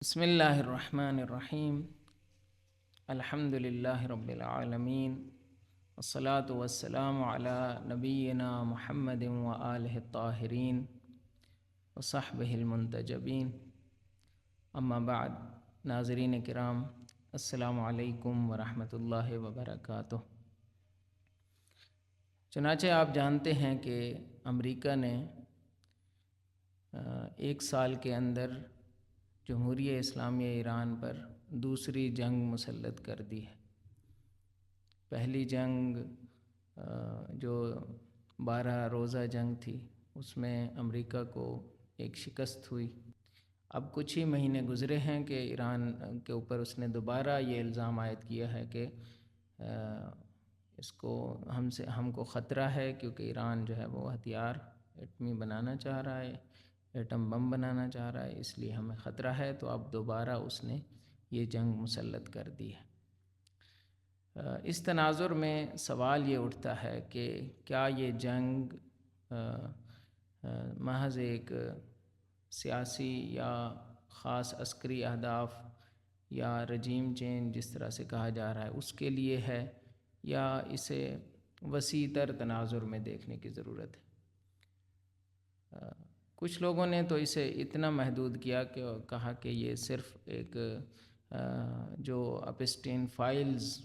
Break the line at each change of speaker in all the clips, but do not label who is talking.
بسم اللہ الرحمن الرحیم الحمد للہ رب العالمین والصلاة والسلام علی نبینا محمد وآلہ الطاہرین وصحبہ المنتجبین اما بعد۔ ناظرین کرام، السلام علیکم ورحمۃ اللہ وبرکاتہ۔ چنانچہ آپ جانتے ہیں کہ امریکہ نے ایک سال کے اندر جمہوریہ اسلامیہ ایران پر دوسری جنگ مسلط کر دی ہے۔ پہلی جنگ جو 12 روزہ جنگ تھی، اس میں امریکہ کو ایک شکست ہوئی۔ اب کچھ ہی مہینے گزرے ہیں کہ ایران کے اوپر اس نے دوبارہ یہ الزام عائد کیا ہے کہ اس کو ہم کو خطرہ ہے، کیونکہ ایران جو ہے وہ ہتھیار ایٹمی بنانا چاہ رہا ہے، ایٹم بم بنانا چاہ رہا ہے، اس لیے ہمیں خطرہ ہے۔ تو اب دوبارہ اس نے یہ جنگ مسلط کر دی ہے۔ اس تناظر میں سوال یہ اٹھتا ہے کہ کیا یہ جنگ محض ایک سیاسی یا خاص عسکری اہداف یا رجیم چینج جس طرح سے کہا جا رہا ہے اس کے لیے ہے، یا اسے وسیع تر تناظر میں دیکھنے کی ضرورت ہے؟ کچھ لوگوں نے تو اسے اتنا محدود کیا کہ کہا کہ یہ صرف ایک جو اپسٹین فائلز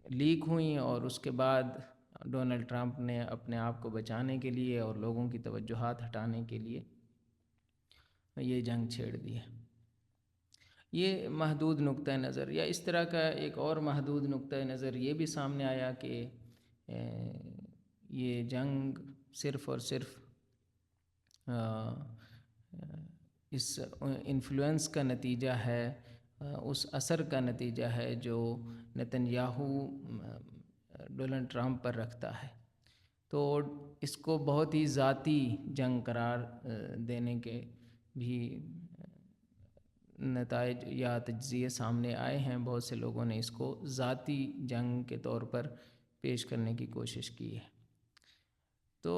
لیک ہوئیں اور اس کے بعد ڈونلڈ ٹرمپ نے اپنے آپ کو بچانے کے لیے اور لوگوں کی توجہات ہٹانے کے لیے یہ جنگ چھیڑ دی ہے۔ یہ محدود نقطہ نظر، یا اس طرح کا ایک اور محدود نقطہ نظر یہ بھی سامنے آیا کہ یہ جنگ صرف اور صرف اس انفلوئنس کا نتیجہ ہے، اس اثر کا نتیجہ ہے جو نتنیاہو ڈونلڈ ٹرمپ پر رکھتا ہے۔ تو اس کو بہت ہی ذاتی جنگ قرار دینے کے بھی نتائج یا تجزیے سامنے آئے ہیں۔ بہت سے لوگوں نے اس کو ذاتی جنگ کے طور پر پیش کرنے کی کوشش کی ہے۔ تو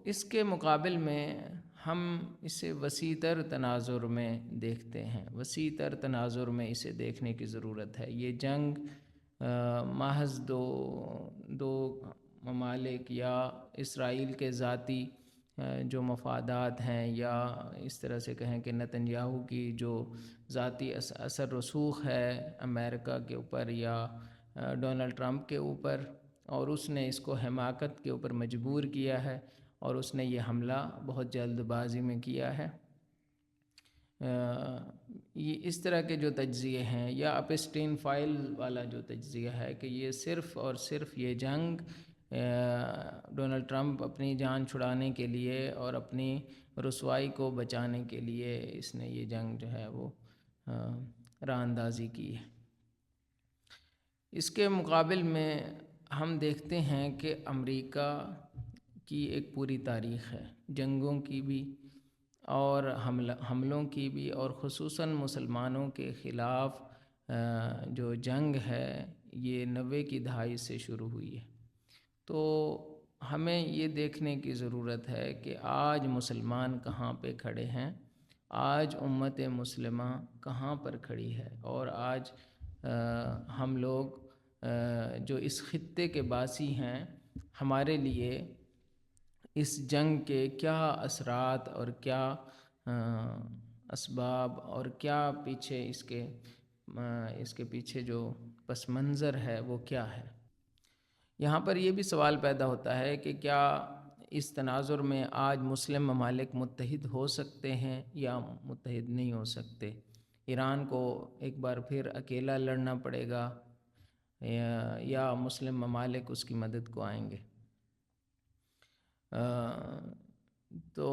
اس کے مقابل میں ہم اسے وسیع تر تناظر میں دیکھتے ہیں، وسیع تر تناظر میں اسے دیکھنے کی ضرورت ہے۔ یہ جنگ محض دو ممالک یا اسرائیل کے ذاتی جو مفادات ہیں، یا اس طرح سے کہیں کہ نتنیاہو کی جو ذاتی اثر رسوخ ہے امریکہ کے اوپر یا ڈونلڈ ٹرمپ کے اوپر، اور اس نے اس کو حماقت کے اوپر مجبور کیا ہے، اور اس نے یہ حملہ بہت جلد بازی میں کیا ہے۔ یہ اس طرح کے جو تجزیے ہیں، یا اپسٹین فائل والا جو تجزیہ ہے کہ یہ صرف اور صرف یہ جنگ ڈونلڈ ٹرمپ اپنی جان چھڑانے کے لیے اور اپنی رسوائی کو بچانے کے لیے اس نے یہ جنگ جو ہے وہ راہ اندازی کی ہے۔ اس کے مقابل میں ہم دیکھتے ہیں کہ امریکہ کی ایک پوری تاریخ ہے، جنگوں کی بھی اور حملوں کی بھی، اور خصوصاً مسلمانوں کے خلاف جو جنگ ہے یہ 90 کی دہائی سے شروع ہوئی ہے۔ تو ہمیں یہ دیکھنے کی ضرورت ہے کہ آج مسلمان کہاں پہ کھڑے ہیں، آج امت مسلمہ کہاں پر کھڑی ہے، اور آج ہم لوگ جو اس خطے کے باسی ہیں، ہمارے لیے اس جنگ کے کیا اثرات اور کیا اسباب اور کیا پیچھے اس کے پیچھے جو پس منظر ہے وہ کیا ہے۔ یہاں پر یہ بھی سوال پیدا ہوتا ہے کہ کیا اس تناظر میں آج مسلم ممالک متحد ہو سکتے ہیں یا متحد نہیں ہو سکتے؟ ایران کو ایک بار پھر اکیلا لڑنا پڑے گا یا مسلم ممالک اس کی مدد کو آئیں گے؟ تو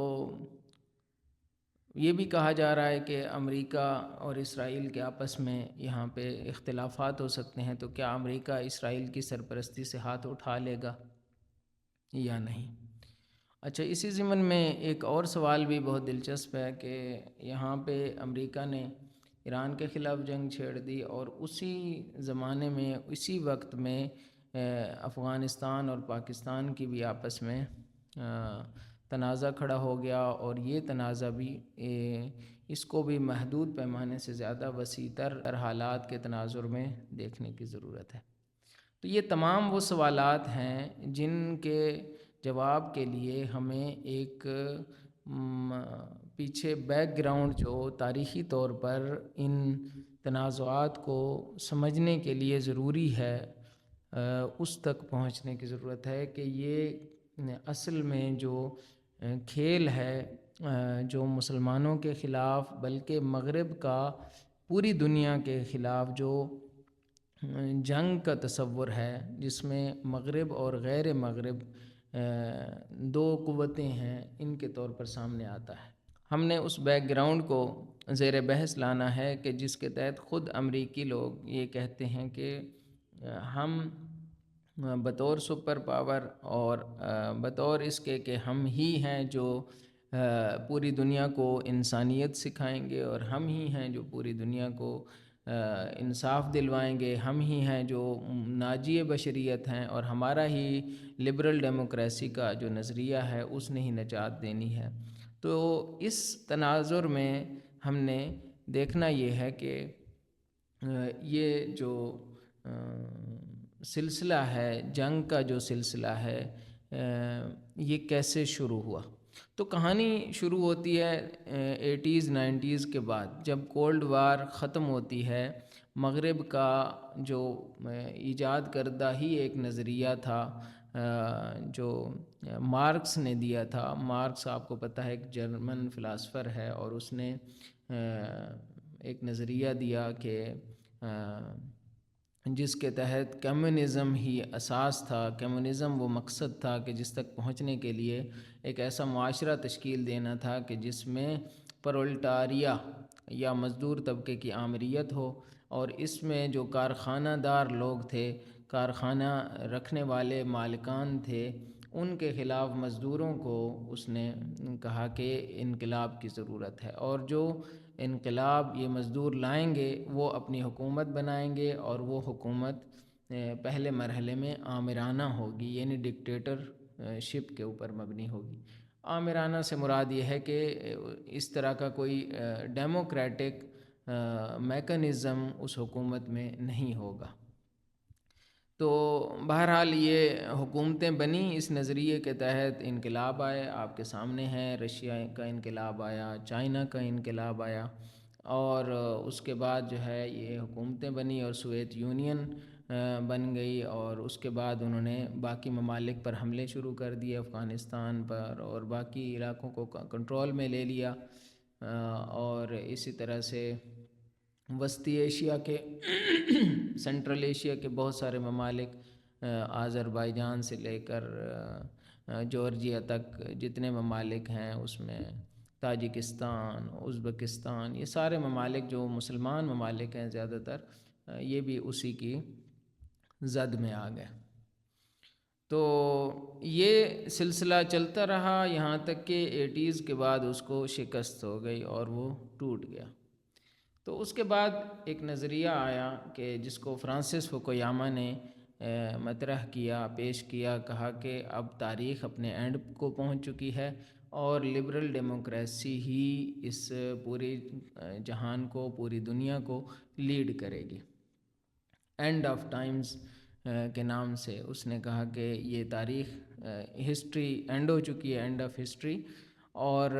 یہ بھی کہا جا رہا ہے کہ امریکہ اور اسرائیل کے آپس میں یہاں پہ اختلافات ہو سکتے ہیں، تو کیا امریکہ اسرائیل کی سرپرستی سے ہاتھ اٹھا لے گا یا نہیں؟ اچھا، اسی ضمن میں ایک اور سوال بھی بہت دلچسپ ہے کہ یہاں پہ امریکہ نے ایران کے خلاف جنگ چھیڑ دی، اور اسی زمانے میں اسی وقت میں افغانستان اور پاکستان کی بھی آپس میں تنازع کھڑا ہو گیا، اور یہ تنازع بھی اس کو بھی محدود پیمانے سے زیادہ وسیع تر حالات کے تناظر میں دیکھنے کی ضرورت ہے۔ تو یہ تمام وہ سوالات ہیں جن کے جواب کے لیے ہمیں ایک پیچھے بیک گراؤنڈ جو تاریخی طور پر ان تنازعات کو سمجھنے کے لیے ضروری ہے، اس تک پہنچنے کی ضرورت ہے کہ یہ اصل میں جو کھیل ہے جو مسلمانوں کے خلاف بلکہ مغرب کا پوری دنیا کے خلاف جو جنگ کا تصور ہے، جس میں مغرب اور غیر مغرب دو قوتیں ہیں، ان کے طور پر سامنے آتا ہے۔ ہم نے اس بیک گراؤنڈ کو زیر بحث لانا ہے کہ جس کے تحت خود امریکی لوگ یہ کہتے ہیں کہ ہم بطور سپر پاور اور بطور اس کے کہ ہم ہی ہیں جو پوری دنیا کو انسانیت سکھائیں گے، اور ہم ہی ہیں جو پوری دنیا کو انصاف دلوائیں گے، ہم ہی ہیں جو ناجی بشریت ہیں، اور ہمارا ہی لبرل ڈیموکریسی کا جو نظریہ ہے اس نے ہی نجات دینی ہے۔ تو اس تناظر میں ہم نے دیکھنا یہ ہے کہ یہ جو سلسلہ ہے، جنگ کا جو سلسلہ ہے، یہ کیسے شروع ہوا۔ تو کہانی شروع ہوتی ہے 80s 90s کے بعد، جب کولڈ وار ختم ہوتی ہے۔ مغرب کا جو ایجاد کردہ ہی ایک نظریہ تھا جو مارکس نے دیا تھا۔ مارکس آپ کو پتہ ہے ایک جرمن فلاسفر ہے، اور اس نے ایک نظریہ دیا کہ جس کے تحت کمیونزم ہی اساس تھا، کمیونزم وہ مقصد تھا کہ جس تک پہنچنے کے لیے ایک ایسا معاشرہ تشکیل دینا تھا کہ جس میں پرولٹاریا یا مزدور طبقے کی آمریت ہو، اور اس میں جو کارخانہ دار لوگ تھے، کارخانہ رکھنے والے مالکان تھے، ان کے خلاف مزدوروں کو اس نے کہا کہ انقلاب کی ضرورت ہے، اور جو انقلاب یہ مزدور لائیں گے وہ اپنی حکومت بنائیں گے، اور وہ حکومت پہلے مرحلے میں آمرانہ ہوگی، یعنی ڈکٹیٹر شپ کے اوپر مبنی ہوگی۔ آمرانہ سے مراد یہ ہے کہ اس طرح کا کوئی ڈیموکریٹک میکنزم اس حکومت میں نہیں ہوگا۔ تو بہرحال یہ حکومتیں بنی اس نظریے کے تحت، انقلاب آئے، آپ کے سامنے ہیں، رشیا کا انقلاب آیا، چائنا کا انقلاب آیا، اور اس کے بعد جو ہے یہ حکومتیں بنی اور سوویت یونین بن گئی، اور اس کے بعد انہوں نے باقی ممالک پر حملے شروع کر دیے، افغانستان پر اور باقی علاقوں کو کنٹرول میں لے لیا، اور اسی طرح سے وسطی ایشیا کے سینٹرل ایشیا کے بہت سارے ممالک، آذربائیجان سے لے کر جورجیا تک جتنے ممالک ہیں، اس میں تاجکستان، ازبکستان، یہ سارے ممالک جو مسلمان ممالک ہیں زیادہ تر، یہ بھی اسی کی زد میں آ گئے۔ تو یہ سلسلہ چلتا رہا یہاں تک کہ 80s کے بعد اس کو شکست ہو گئی اور وہ ٹوٹ گیا۔ تو اس کے بعد ایک نظریہ آیا کہ جس کو فرانسس فوکویاما نے مطرح کیا، پیش کیا، کہا کہ اب تاریخ اپنے اینڈ کو پہنچ چکی ہے، اور لبرل ڈیموکریسی ہی اس پوری جہان کو، پوری دنیا کو لیڈ کرے گی۔ اینڈ آف ٹائمز کے نام سے اس نے کہا کہ یہ تاریخ، ہسٹری اینڈ ہو چکی ہے، اینڈ آف ہسٹری، اور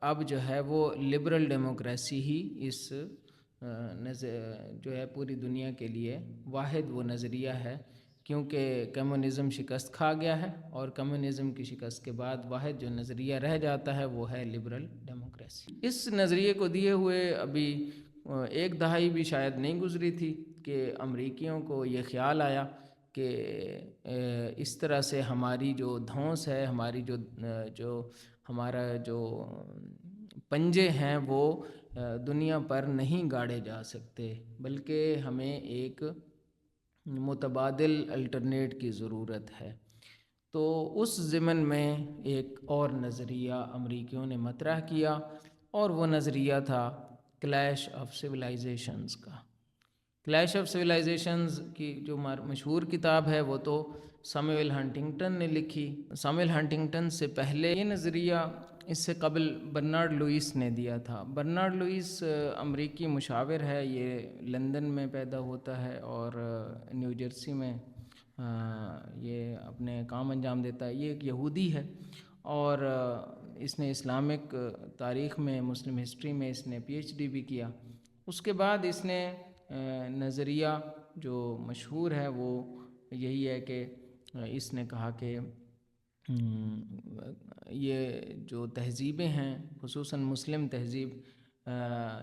اب جو ہے وہ لبرل ڈیموکریسی ہی اس جو ہے پوری دنیا کے لیے واحد وہ نظریہ ہے، کیونکہ کمیونزم شکست کھا گیا ہے، اور کمیونزم کی شکست کے بعد واحد جو نظریہ رہ جاتا ہے وہ ہے لبرل ڈیموکریسی۔ اس نظریے کو دیے ہوئے ابھی ایک دہائی بھی شاید نہیں گزری تھی کہ امریکیوں کو یہ خیال آیا کہ اس طرح سے ہماری جو دھونس ہے، ہماری جو ہمارا جو پنجے ہیں وہ دنیا پر نہیں گاڑے جا سکتے، بلکہ ہمیں ایک متبادل الٹرنیٹ کی ضرورت ہے۔ تو اس ضمن میں ایک اور نظریہ امریکیوں نے مطرح کیا، اور وہ نظریہ تھا کلیش آف سویلائزیشنز کا، کلیش آف سویلائزیشنز کی جو مشہور کتاب ہے وہ تو سیموئل ہنٹنگٹن نے لکھی. سیموئل ہنٹنگٹن سے پہلے یہ نظریہ اس سے قبل برنارڈ لوئس نے دیا تھا. برنارڈ لوئس امریکی مشاور ہے، یہ لندن میں پیدا ہوتا ہے اور نیو جرسی میں یہ اپنے کام انجام دیتا ہے. یہ ایک یہودی ہے اور اس نے اسلامک تاریخ میں، مسلم ہسٹری میں اس نے پی ایچ ڈی بھی کیا. اس کے بعد اس نے نظریہ جو مشہور ہے وہ یہی ہے کہ اس نے کہا کہ یہ جو تہذیبیں ہیں، خصوصاً مسلم تہذیب،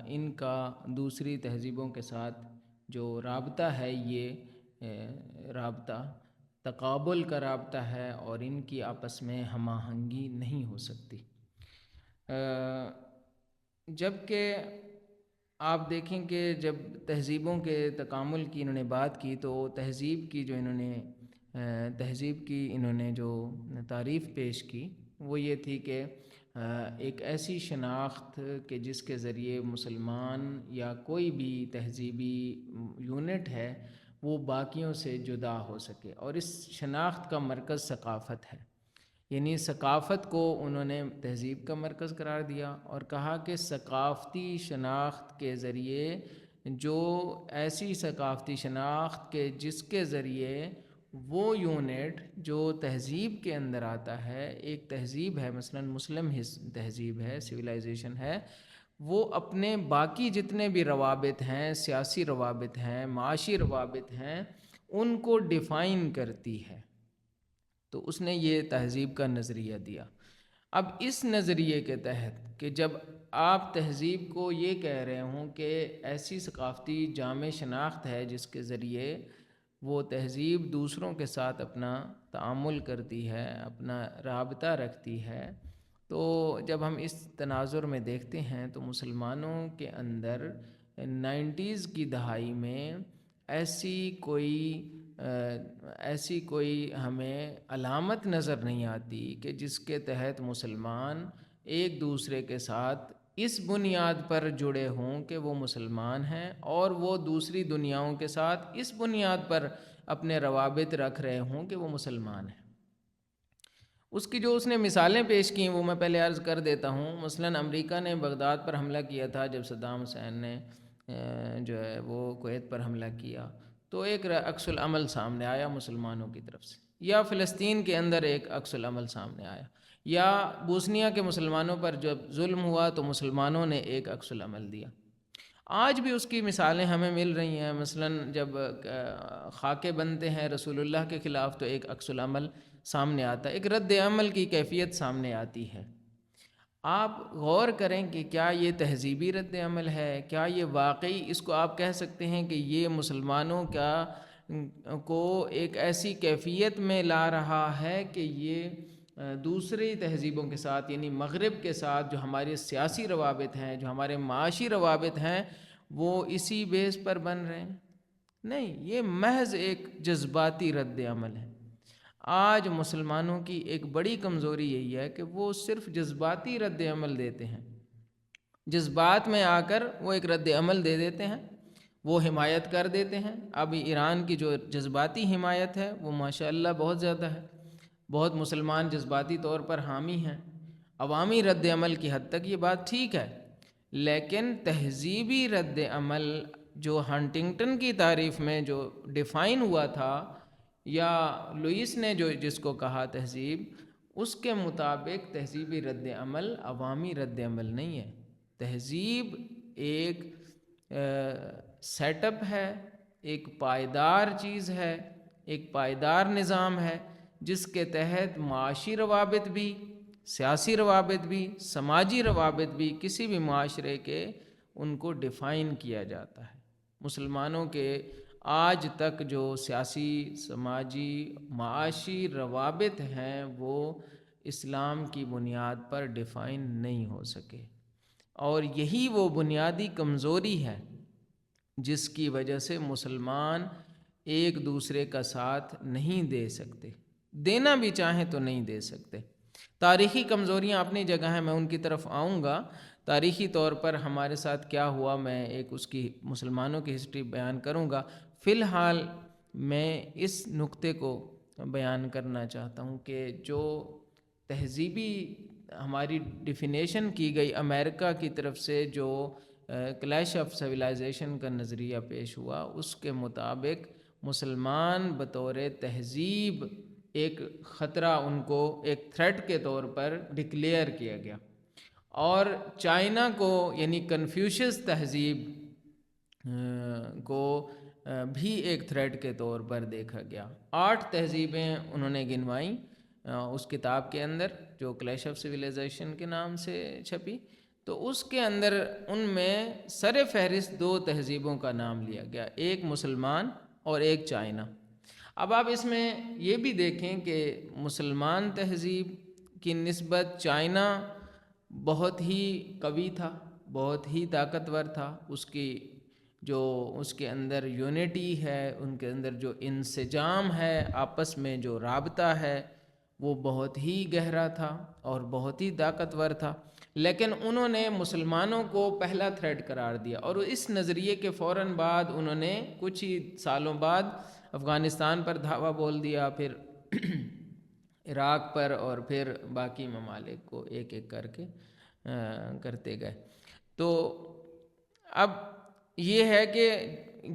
ان کا دوسری تہذیبوں کے ساتھ جو رابطہ ہے یہ رابطہ تقابل کا رابطہ ہے اور ان کی آپس میں ہم آہنگی نہیں ہو سکتی. جبکہ آپ دیکھیں کہ جب تہذیبوں کے تکامل کی انہوں نے بات کی تو تہذیب کی انہوں نے جو تعریف پیش کی وہ یہ تھی کہ ایک ایسی شناخت کہ جس کے ذریعے مسلمان یا کوئی بھی تہذیبی یونٹ ہے وہ باقیوں سے جدا ہو سکے، اور اس شناخت کا مرکز ثقافت ہے. یعنی ثقافت کو انہوں نے تہذیب کا مرکز قرار دیا اور کہا کہ ثقافتی شناخت کے ذریعے جو ایسی ثقافتی شناخت کے جس کے ذریعے وہ یونٹ جو تہذیب کے اندر آتا ہے، ایک تہذیب ہے مثلا مسلم تہذیب ہے، سویلائزیشن ہے، وہ اپنے باقی جتنے بھی روابط ہیں، سیاسی روابط ہیں، معاشی روابط ہیں، ان کو ڈیفائن کرتی ہے. تو اس نے یہ تہذیب کا نظریہ دیا. اب اس نظریے کے تحت کہ جب آپ تہذیب کو یہ کہہ رہے ہوں کہ ایسی ثقافتی جامع شناخت ہے جس کے ذریعے وہ تہذیب دوسروں کے ساتھ اپنا تعامل کرتی ہے، اپنا رابطہ رکھتی ہے، تو جب ہم اس تناظر میں دیکھتے ہیں تو مسلمانوں کے اندر 90s کی دہائی میں ایسی کوئی ہمیں علامت نظر نہیں آتی کہ جس کے تحت مسلمان ایک دوسرے کے ساتھ اس بنیاد پر جڑے ہوں کہ وہ مسلمان ہیں اور وہ دوسری دنیاؤں کے ساتھ اس بنیاد پر اپنے روابط رکھ رہے ہوں کہ وہ مسلمان ہیں. اس کی جو اس نے مثالیں پیش کی وہ میں پہلے عرض کر دیتا ہوں. مثلا امریکہ نے بغداد پر حملہ کیا تھا جب صدام حسین نے جو ہے وہ کویت پر حملہ کیا، تو ایک عکس العمل سامنے آیا مسلمانوں کی طرف سے، یا فلسطین کے اندر ایک عکس العمل سامنے آیا، یا بوسنیا کے مسلمانوں پر جب ظلم ہوا تو مسلمانوں نے ایک عکس العمل دیا. آج بھی اس کی مثالیں ہمیں مل رہی ہیں. مثلا جب خاکے بنتے ہیں رسول اللہ کے خلاف تو ایک عکس العمل سامنے آتا ہے، ایک رد عمل کی کیفیت سامنے آتی ہے. آپ غور کریں کہ کیا یہ تہذیبی رد عمل ہے؟ کیا یہ واقعی اس کو آپ کہہ سکتے ہیں کہ یہ مسلمانوں کو ایک ایسی کیفیت میں لا رہا ہے کہ یہ دوسری تہذیبوں کے ساتھ، یعنی مغرب کے ساتھ جو ہمارے سیاسی روابط ہیں، جو ہمارے معاشی روابط ہیں، وہ اسی بیس پر بن رہے ہیں؟ نہیں، یہ محض ایک جذباتی رد عمل ہے. آج مسلمانوں کی ایک بڑی کمزوری یہی ہے کہ وہ صرف جذباتی رد عمل دیتے ہیں. جذبات میں آ کر وہ ایک رد عمل دے دیتے ہیں، وہ حمایت کر دیتے ہیں. اب ایران کی جو جذباتی حمایت ہے وہ ماشاءاللہ بہت زیادہ ہے، بہت مسلمان جذباتی طور پر حامی ہیں. عوامی رد عمل کی حد تک یہ بات ٹھیک ہے، لیکن تہذیبی رد عمل جو ہنٹنگٹن کی تعریف میں جو ڈیفائن ہوا تھا یا لوئس نے جو جس کو کہا تہذیب، اس کے مطابق تہذیبی رد عمل عوامی رد عمل نہیں ہے. تہذیب ایک سیٹ اپ ہے، ایک پائیدار چیز ہے، ایک پائیدار نظام ہے جس کے تحت معاشی روابط بھی، سیاسی روابط بھی، سماجی روابط بھی کسی بھی معاشرے کے ان کو ڈیفائن کیا جاتا ہے. مسلمانوں کے آج تک جو سیاسی، سماجی، معاشی روابط ہیں وہ اسلام کی بنیاد پر ڈیفائن نہیں ہو سکے، اور یہی وہ بنیادی کمزوری ہے جس کی وجہ سے مسلمان ایک دوسرے کا ساتھ نہیں دے سکتے، دینا بھی چاہیں تو نہیں دے سکتے. تاریخی کمزوریاں اپنی جگہ ہیں، میں ان کی طرف آؤں گا. تاریخی طور پر ہمارے ساتھ کیا ہوا، میں ایک اس کی مسلمانوں کی ہسٹری بیان کروں گا۔ فی الحال میں اس نقطے کو بیان کرنا چاہتا ہوں کہ جو تہذیبی ہماری ڈیفینیشن کی گئی امریکہ کی طرف سے، جو کلیش آف سویلائزیشن کا نظریہ پیش ہوا، اس کے مطابق مسلمان بطور تہذیب ایک خطرہ ان کو ایک تھریٹ کے طور پر ڈکلیئر کیا گیا، اور چائنا کو یعنی کنفیوشس تہذیب کو بھی ایک تھریٹ کے طور پر دیکھا گیا۔ 8 تہذیبیں انہوں نے گنوائیں اس کتاب کے اندر جو کلیش آف سویلائزیشن کے نام سے چھپی، تو اس کے اندر ان میں سر فہرست 2 تہذیبوں کا نام لیا گیا، ایک مسلمان اور ایک چائنا۔ اب آپ اس میں یہ بھی دیکھیں کہ مسلمان تہذیب کی نسبت چائنا بہت ہی قوی تھا، بہت ہی طاقتور تھا، اس کے اندر یونٹی ہے، ان کے اندر جو انسجام ہے، آپس میں جو رابطہ ہے وہ بہت ہی گہرا تھا اور بہت ہی طاقتور تھا، لیکن انہوں نے مسلمانوں کو پہلا تھریٹ قرار دیا، اور اس نظریے کے فوراً بعد انہوں نے کچھ ہی سالوں بعد افغانستان پر دھاوا بول دیا، پھر عراق پر، اور پھر باقی ممالک کو ایک ایک کر کے کرتے گئے۔ تو اب یہ ہے کہ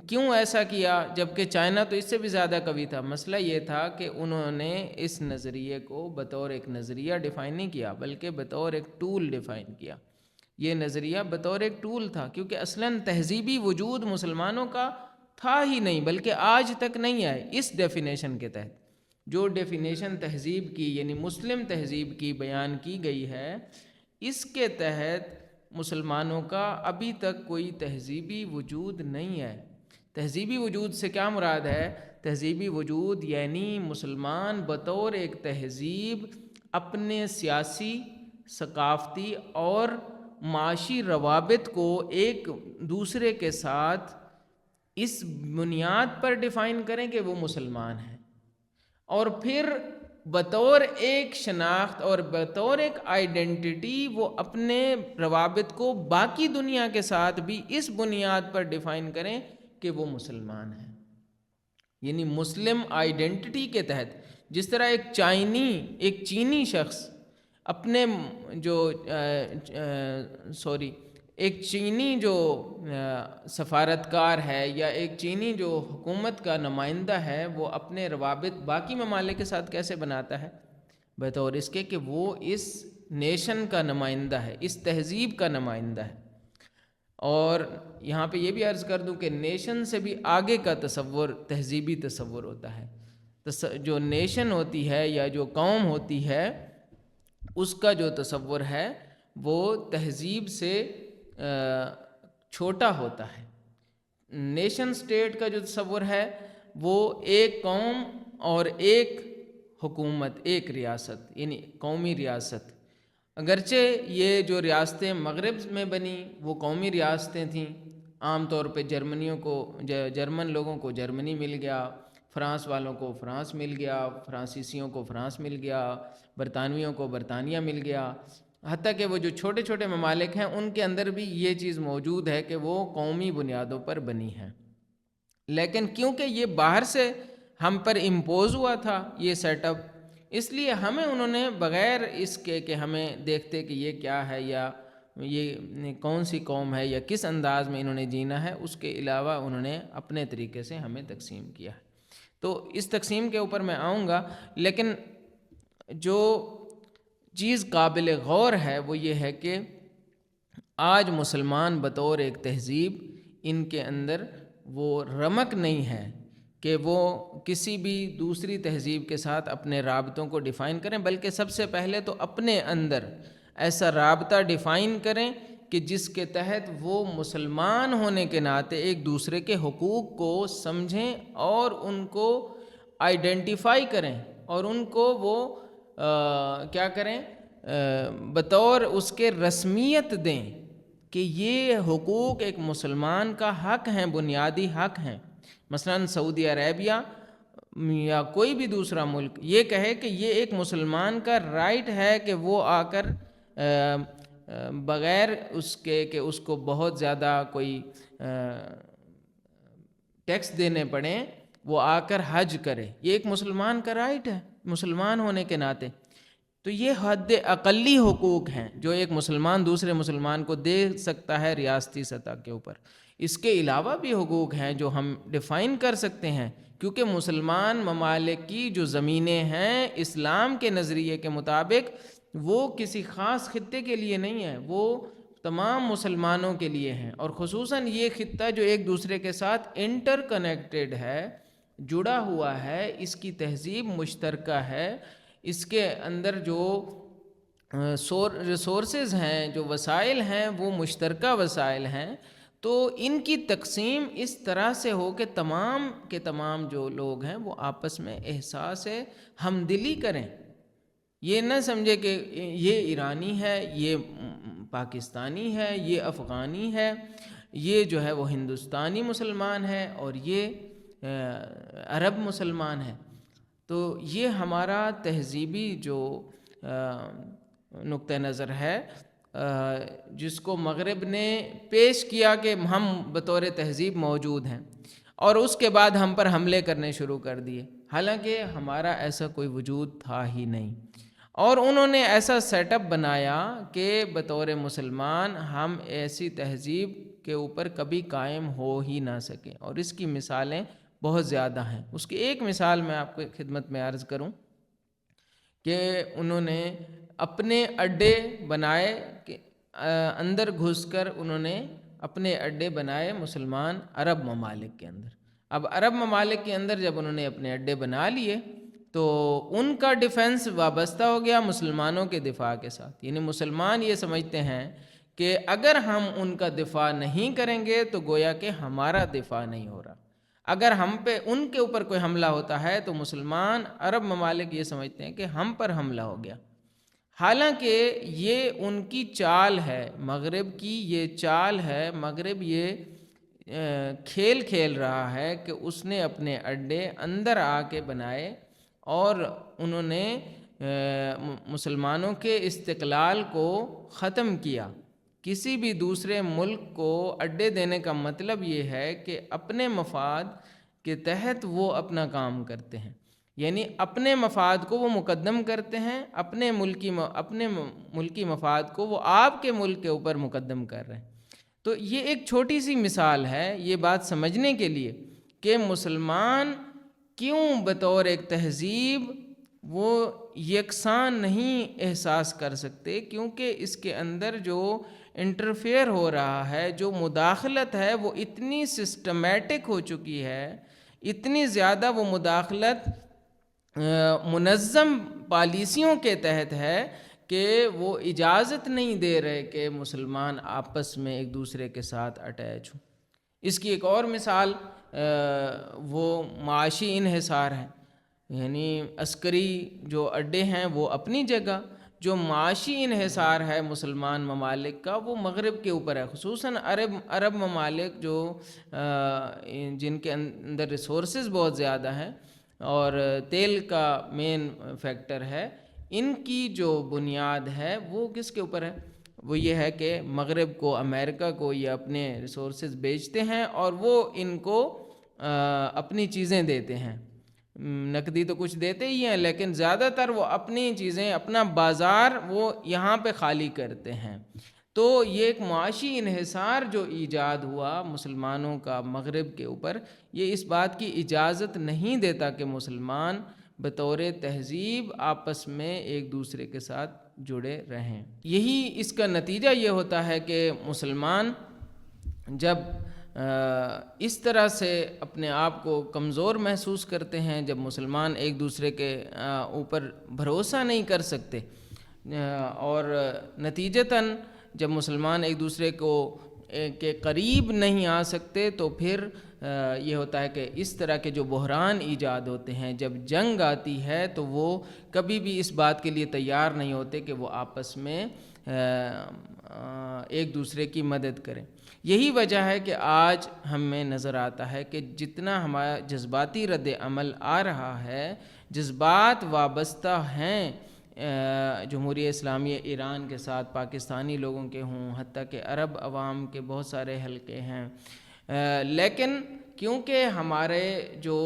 کیوں ایسا کیا جبکہ چائنا تو اس سے بھی زیادہ قوی تھا؟ مسئلہ یہ تھا کہ انہوں نے اس نظریے کو بطور ایک نظریہ ڈیفائن نہیں کیا، بلکہ بطور ایک ٹول ڈیفائن کیا۔ یہ نظریہ بطور ایک ٹول تھا، کیونکہ اصلاً تہذیبی وجود مسلمانوں کا تھا ہی نہیں، بلکہ آج تک نہیں آئے۔ اس ڈیفینیشن کے تحت جو ڈیفینیشن تہذیب کی یعنی مسلم تہذیب کی بیان کی گئی ہے، اس کے تحت مسلمانوں کا ابھی تک کوئی تہذیبی وجود نہیں ہے۔ تہذیبی وجود سے کیا مراد ہے؟ تہذیبی وجود یعنی مسلمان بطور ایک تہذیب اپنے سیاسی، ثقافتی اور معاشی روابط کو ایک دوسرے کے ساتھ اس بنیاد پر ڈیفائن کریں کہ وہ مسلمان ہیں، اور پھر بطور ایک شناخت اور بطور ایک آئیڈینٹی وہ اپنے روابط کو باقی دنیا کے ساتھ بھی اس بنیاد پر ڈیفائن کریں کہ وہ مسلمان ہیں۔ یعنی مسلم آئیڈینٹی کے تحت، جس طرح ایک چینی شخص اپنے ایک چینی جو سفارتکار ہے یا ایک چینی جو حکومت کا نمائندہ ہے، وہ اپنے روابط باقی ممالک کے ساتھ کیسے بناتا ہے؟ بطور اس کے کہ وہ اس نیشن کا نمائندہ ہے، اس تہذیب کا نمائندہ ہے۔ اور یہاں پہ یہ بھی عرض کر دوں کہ نیشن سے بھی آگے کا تصور تہذیبی تصور ہوتا ہے۔ جو نیشن ہوتی ہے یا جو قوم ہوتی ہے، اس کا جو تصور ہے وہ تہذیب سے چھوٹا ہوتا ہے۔ نیشن سٹیٹ کا جو تصور ہے وہ ایک قوم اور ایک حکومت، ایک ریاست، یعنی قومی ریاست۔ اگرچہ یہ جو ریاستیں مغرب میں بنی وہ قومی ریاستیں تھیں، عام طور پہ جرمن لوگوں کو جرمنی مل گیا، فرانس والوں کو فرانس مل گیا، فرانسیسیوں کو فرانس مل گیا، برطانویوں کو برطانیہ مل گیا، حتیٰ کہ وہ جو چھوٹے چھوٹے ممالک ہیں ان کے اندر بھی یہ چیز موجود ہے کہ وہ قومی بنیادوں پر بنی ہیں۔ لیکن کیونکہ یہ باہر سے ہم پر امپوز ہوا تھا یہ سیٹ اپ، اس لیے ہمیں انہوں نے بغیر اس کے کہ ہمیں دیکھتے کہ یہ کیا ہے یا یہ کون سی قوم ہے یا کس انداز میں انہوں نے جینا ہے، اس کے علاوہ انہوں نے اپنے طریقے سے ہمیں تقسیم کیا ہے۔ تو اس تقسیم کے اوپر میں آؤں گا، لیکن جو چیز قابل غور ہے وہ یہ ہے کہ آج مسلمان بطور ایک تہذیب، ان کے اندر وہ رمق نہیں ہے کہ وہ کسی بھی دوسری تہذیب کے ساتھ اپنے رابطوں کو ڈیفائن کریں، بلکہ سب سے پہلے تو اپنے اندر ایسا رابطہ ڈیفائن کریں کہ جس کے تحت وہ مسلمان ہونے کے ناطے ایک دوسرے کے حقوق کو سمجھیں اور ان کو آئیڈینٹیفائی کریں، اور ان کو وہ کیا کریں، بطور اس کے رسمیت دیں کہ یہ حقوق ایک مسلمان کا حق ہیں، بنیادی حق ہیں۔ مثلاً سعودی عربیہ یا کوئی بھی دوسرا ملک یہ کہے کہ یہ ایک مسلمان کا رائٹ ہے کہ وہ آ کر بغیر اس کے کہ اس کو بہت زیادہ کوئی ٹیکس دینے پڑیں وہ آ کر حج کرے. یہ ایک مسلمان کا رائٹ ہے مسلمان ہونے کے ناطے. تو یہ حد اقلی حقوق ہیں جو ایک مسلمان دوسرے مسلمان کو دے سکتا ہے ریاستی سطح کے اوپر. اس کے علاوہ بھی حقوق ہیں جو ہم ڈیفائن کر سکتے ہیں، کیونکہ مسلمان ممالک کی جو زمینیں ہیں اسلام کے نظریے کے مطابق وہ کسی خاص خطے کے لیے نہیں ہے، وہ تمام مسلمانوں کے لیے ہیں. اور خصوصاً یہ خطہ جو ایک دوسرے کے ساتھ انٹر کنیکٹڈ ہے، جڑا ہوا ہے، اس کی تہذیب مشترکہ ہے، اس کے اندر جو ریسورسز ہیں، جو وسائل ہیں وہ مشترکہ وسائل ہیں. تو ان کی تقسیم اس طرح سے ہو کہ تمام کے تمام جو لوگ ہیں وہ آپس میں احساس ہمدلی کریں. یہ نہ سمجھے کہ یہ ایرانی ہے، یہ پاکستانی ہے، یہ افغانی ہے، یہ جو ہے وہ ہندوستانی مسلمان ہے اور یہ عرب مسلمان ہے. تو یہ ہمارا تہذیبی جو نقطہ نظر ہے جس کو مغرب نے پیش کیا کہ ہم بطور تہذیب موجود ہیں، اور اس کے بعد ہم پر حملے کرنے شروع کر دیے، حالانکہ ہمارا ایسا کوئی وجود تھا ہی نہیں. اور انہوں نے ایسا سیٹ اپ بنایا کہ بطور مسلمان ہم ایسی تہذیب کے اوپر کبھی قائم ہو ہی نہ سکیں. اور اس کی مثالیں بہت زیادہ ہیں. اس کی ایک مثال میں آپ کو خدمت میں عرض کروں کہ انہوں نے اپنے اڈے بنائے کہ اندر گھس کر انہوں نے اپنے اڈے بنائے مسلمان عرب ممالک کے اندر. اب عرب ممالک کے اندر جب انہوں نے اپنے اڈے بنا لیے تو ان کا ڈیفنس وابستہ ہو گیا مسلمانوں کے دفاع کے ساتھ. یعنی مسلمان یہ سمجھتے ہیں کہ اگر ہم ان کا دفاع نہیں کریں گے تو گویا کہ ہمارا دفاع نہیں ہو رہا. اگر ہم پہ ان کے اوپر کوئی حملہ ہوتا ہے تو مسلمان عرب ممالک یہ سمجھتے ہیں کہ ہم پر حملہ ہو گیا. حالانکہ یہ ان کی چال ہے، مغرب کی یہ چال ہے. مغرب یہ کھیل کھیل رہا ہے کہ اس نے اپنے اڈے اندر آ کے بنائے اور انہوں نے مسلمانوں کے استقلال کو ختم کیا. کسی بھی دوسرے ملک کو اڈے دینے کا مطلب یہ ہے کہ اپنے مفاد کے تحت وہ اپنا کام کرتے ہیں، یعنی اپنے مفاد کو وہ مقدم کرتے ہیں، اپنے ملکی مفاد کو وہ آپ کے ملک کے اوپر مقدم کر رہے ہیں. تو یہ ایک چھوٹی سی مثال ہے یہ بات سمجھنے کے لیے کہ مسلمان کیوں بطور ایک تہذیب وہ یکساں نہیں احساس کر سکتے، کیونکہ اس کے اندر جو انٹرفیئر ہو رہا ہے، جو مداخلت ہے وہ اتنی سسٹمیٹک ہو چکی ہے، اتنی زیادہ وہ مداخلت منظم پالیسیوں کے تحت ہے کہ وہ اجازت نہیں دے رہے کہ مسلمان آپس میں ایک دوسرے کے ساتھ اٹیچ ہوں. اس کی ایک اور مثال وہ معاشی انحصار ہے. یعنی عسکری جو اڈے ہیں وہ اپنی جگہ، جو معاشی انحصار ہے مسلمان ممالک کا وہ مغرب کے اوپر ہے. خصوصاً عرب ممالک جو جن کے اندر ریسورسز بہت زیادہ ہیں اور تیل کا مین فیکٹر ہے، ان کی جو بنیاد ہے وہ کس کے اوپر ہے؟ وہ یہ ہے کہ مغرب کو، امریکہ کو یہ اپنے ریسورسز بیچتے ہیں اور وہ ان کو اپنی چیزیں دیتے ہیں. نقدی تو کچھ دیتے ہی ہیں لیکن زیادہ تر وہ اپنی چیزیں، اپنا بازار وہ یہاں پہ خالی کرتے ہیں. تو یہ ایک معاشی انحصار جو ایجاد ہوا مسلمانوں کا مغرب کے اوپر، یہ اس بات کی اجازت نہیں دیتا کہ مسلمان بطور تہذیب آپس میں ایک دوسرے کے ساتھ جڑے رہیں. یہی اس کا نتیجہ یہ ہوتا ہے کہ مسلمان جب اس طرح سے اپنے آپ کو کمزور محسوس کرتے ہیں، جب مسلمان ایک دوسرے کے اوپر بھروسہ نہیں کر سکتے اور نتیجتاً جب مسلمان ایک دوسرے کو کے قریب نہیں آ سکتے تو پھر یہ ہوتا ہے کہ اس طرح کے جو بحران ایجاد ہوتے ہیں، جب جنگ آتی ہے تو وہ کبھی بھی اس بات کے لیے تیار نہیں ہوتے کہ وہ آپس میں ایک دوسرے کی مدد کریں. یہی وجہ ہے کہ آج ہمیں نظر آتا ہے کہ جتنا ہمارا جذباتی رد عمل آ رہا ہے، جذبات وابستہ ہیں جمہوریہ اسلامیہ ایران کے ساتھ پاکستانی لوگوں کے ہوں، حتیٰ کہ عرب عوام کے بہت سارے حلقے ہیں، لیکن کیونکہ ہمارے جو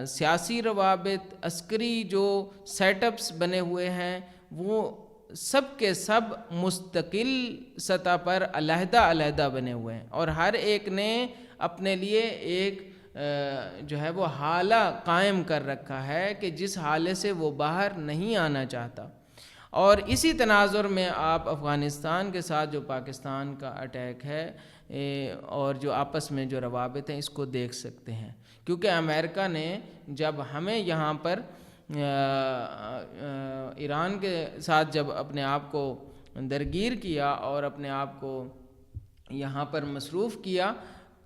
سیاسی روابط، عسکری جو سیٹ اپس بنے ہوئے ہیں، وہ سب کے سب مستقل سطح پر علیحدہ علیحدہ بنے ہوئے ہیں، اور ہر ایک نے اپنے لیے ایک جو ہے وہ حالہ قائم کر رکھا ہے کہ جس حالے سے وہ باہر نہیں آنا چاہتا۔ اور اسی تناظر میں آپ افغانستان کے ساتھ جو پاکستان کا اٹیک ہے اور جو آپس میں جو روابط ہیں اس کو دیکھ سکتے ہیں، کیونکہ امریکہ نے جب ہمیں یہاں پر ایران کے ساتھ جب اپنے آپ کو درگیر کیا اور اپنے آپ کو یہاں پر مصروف کیا،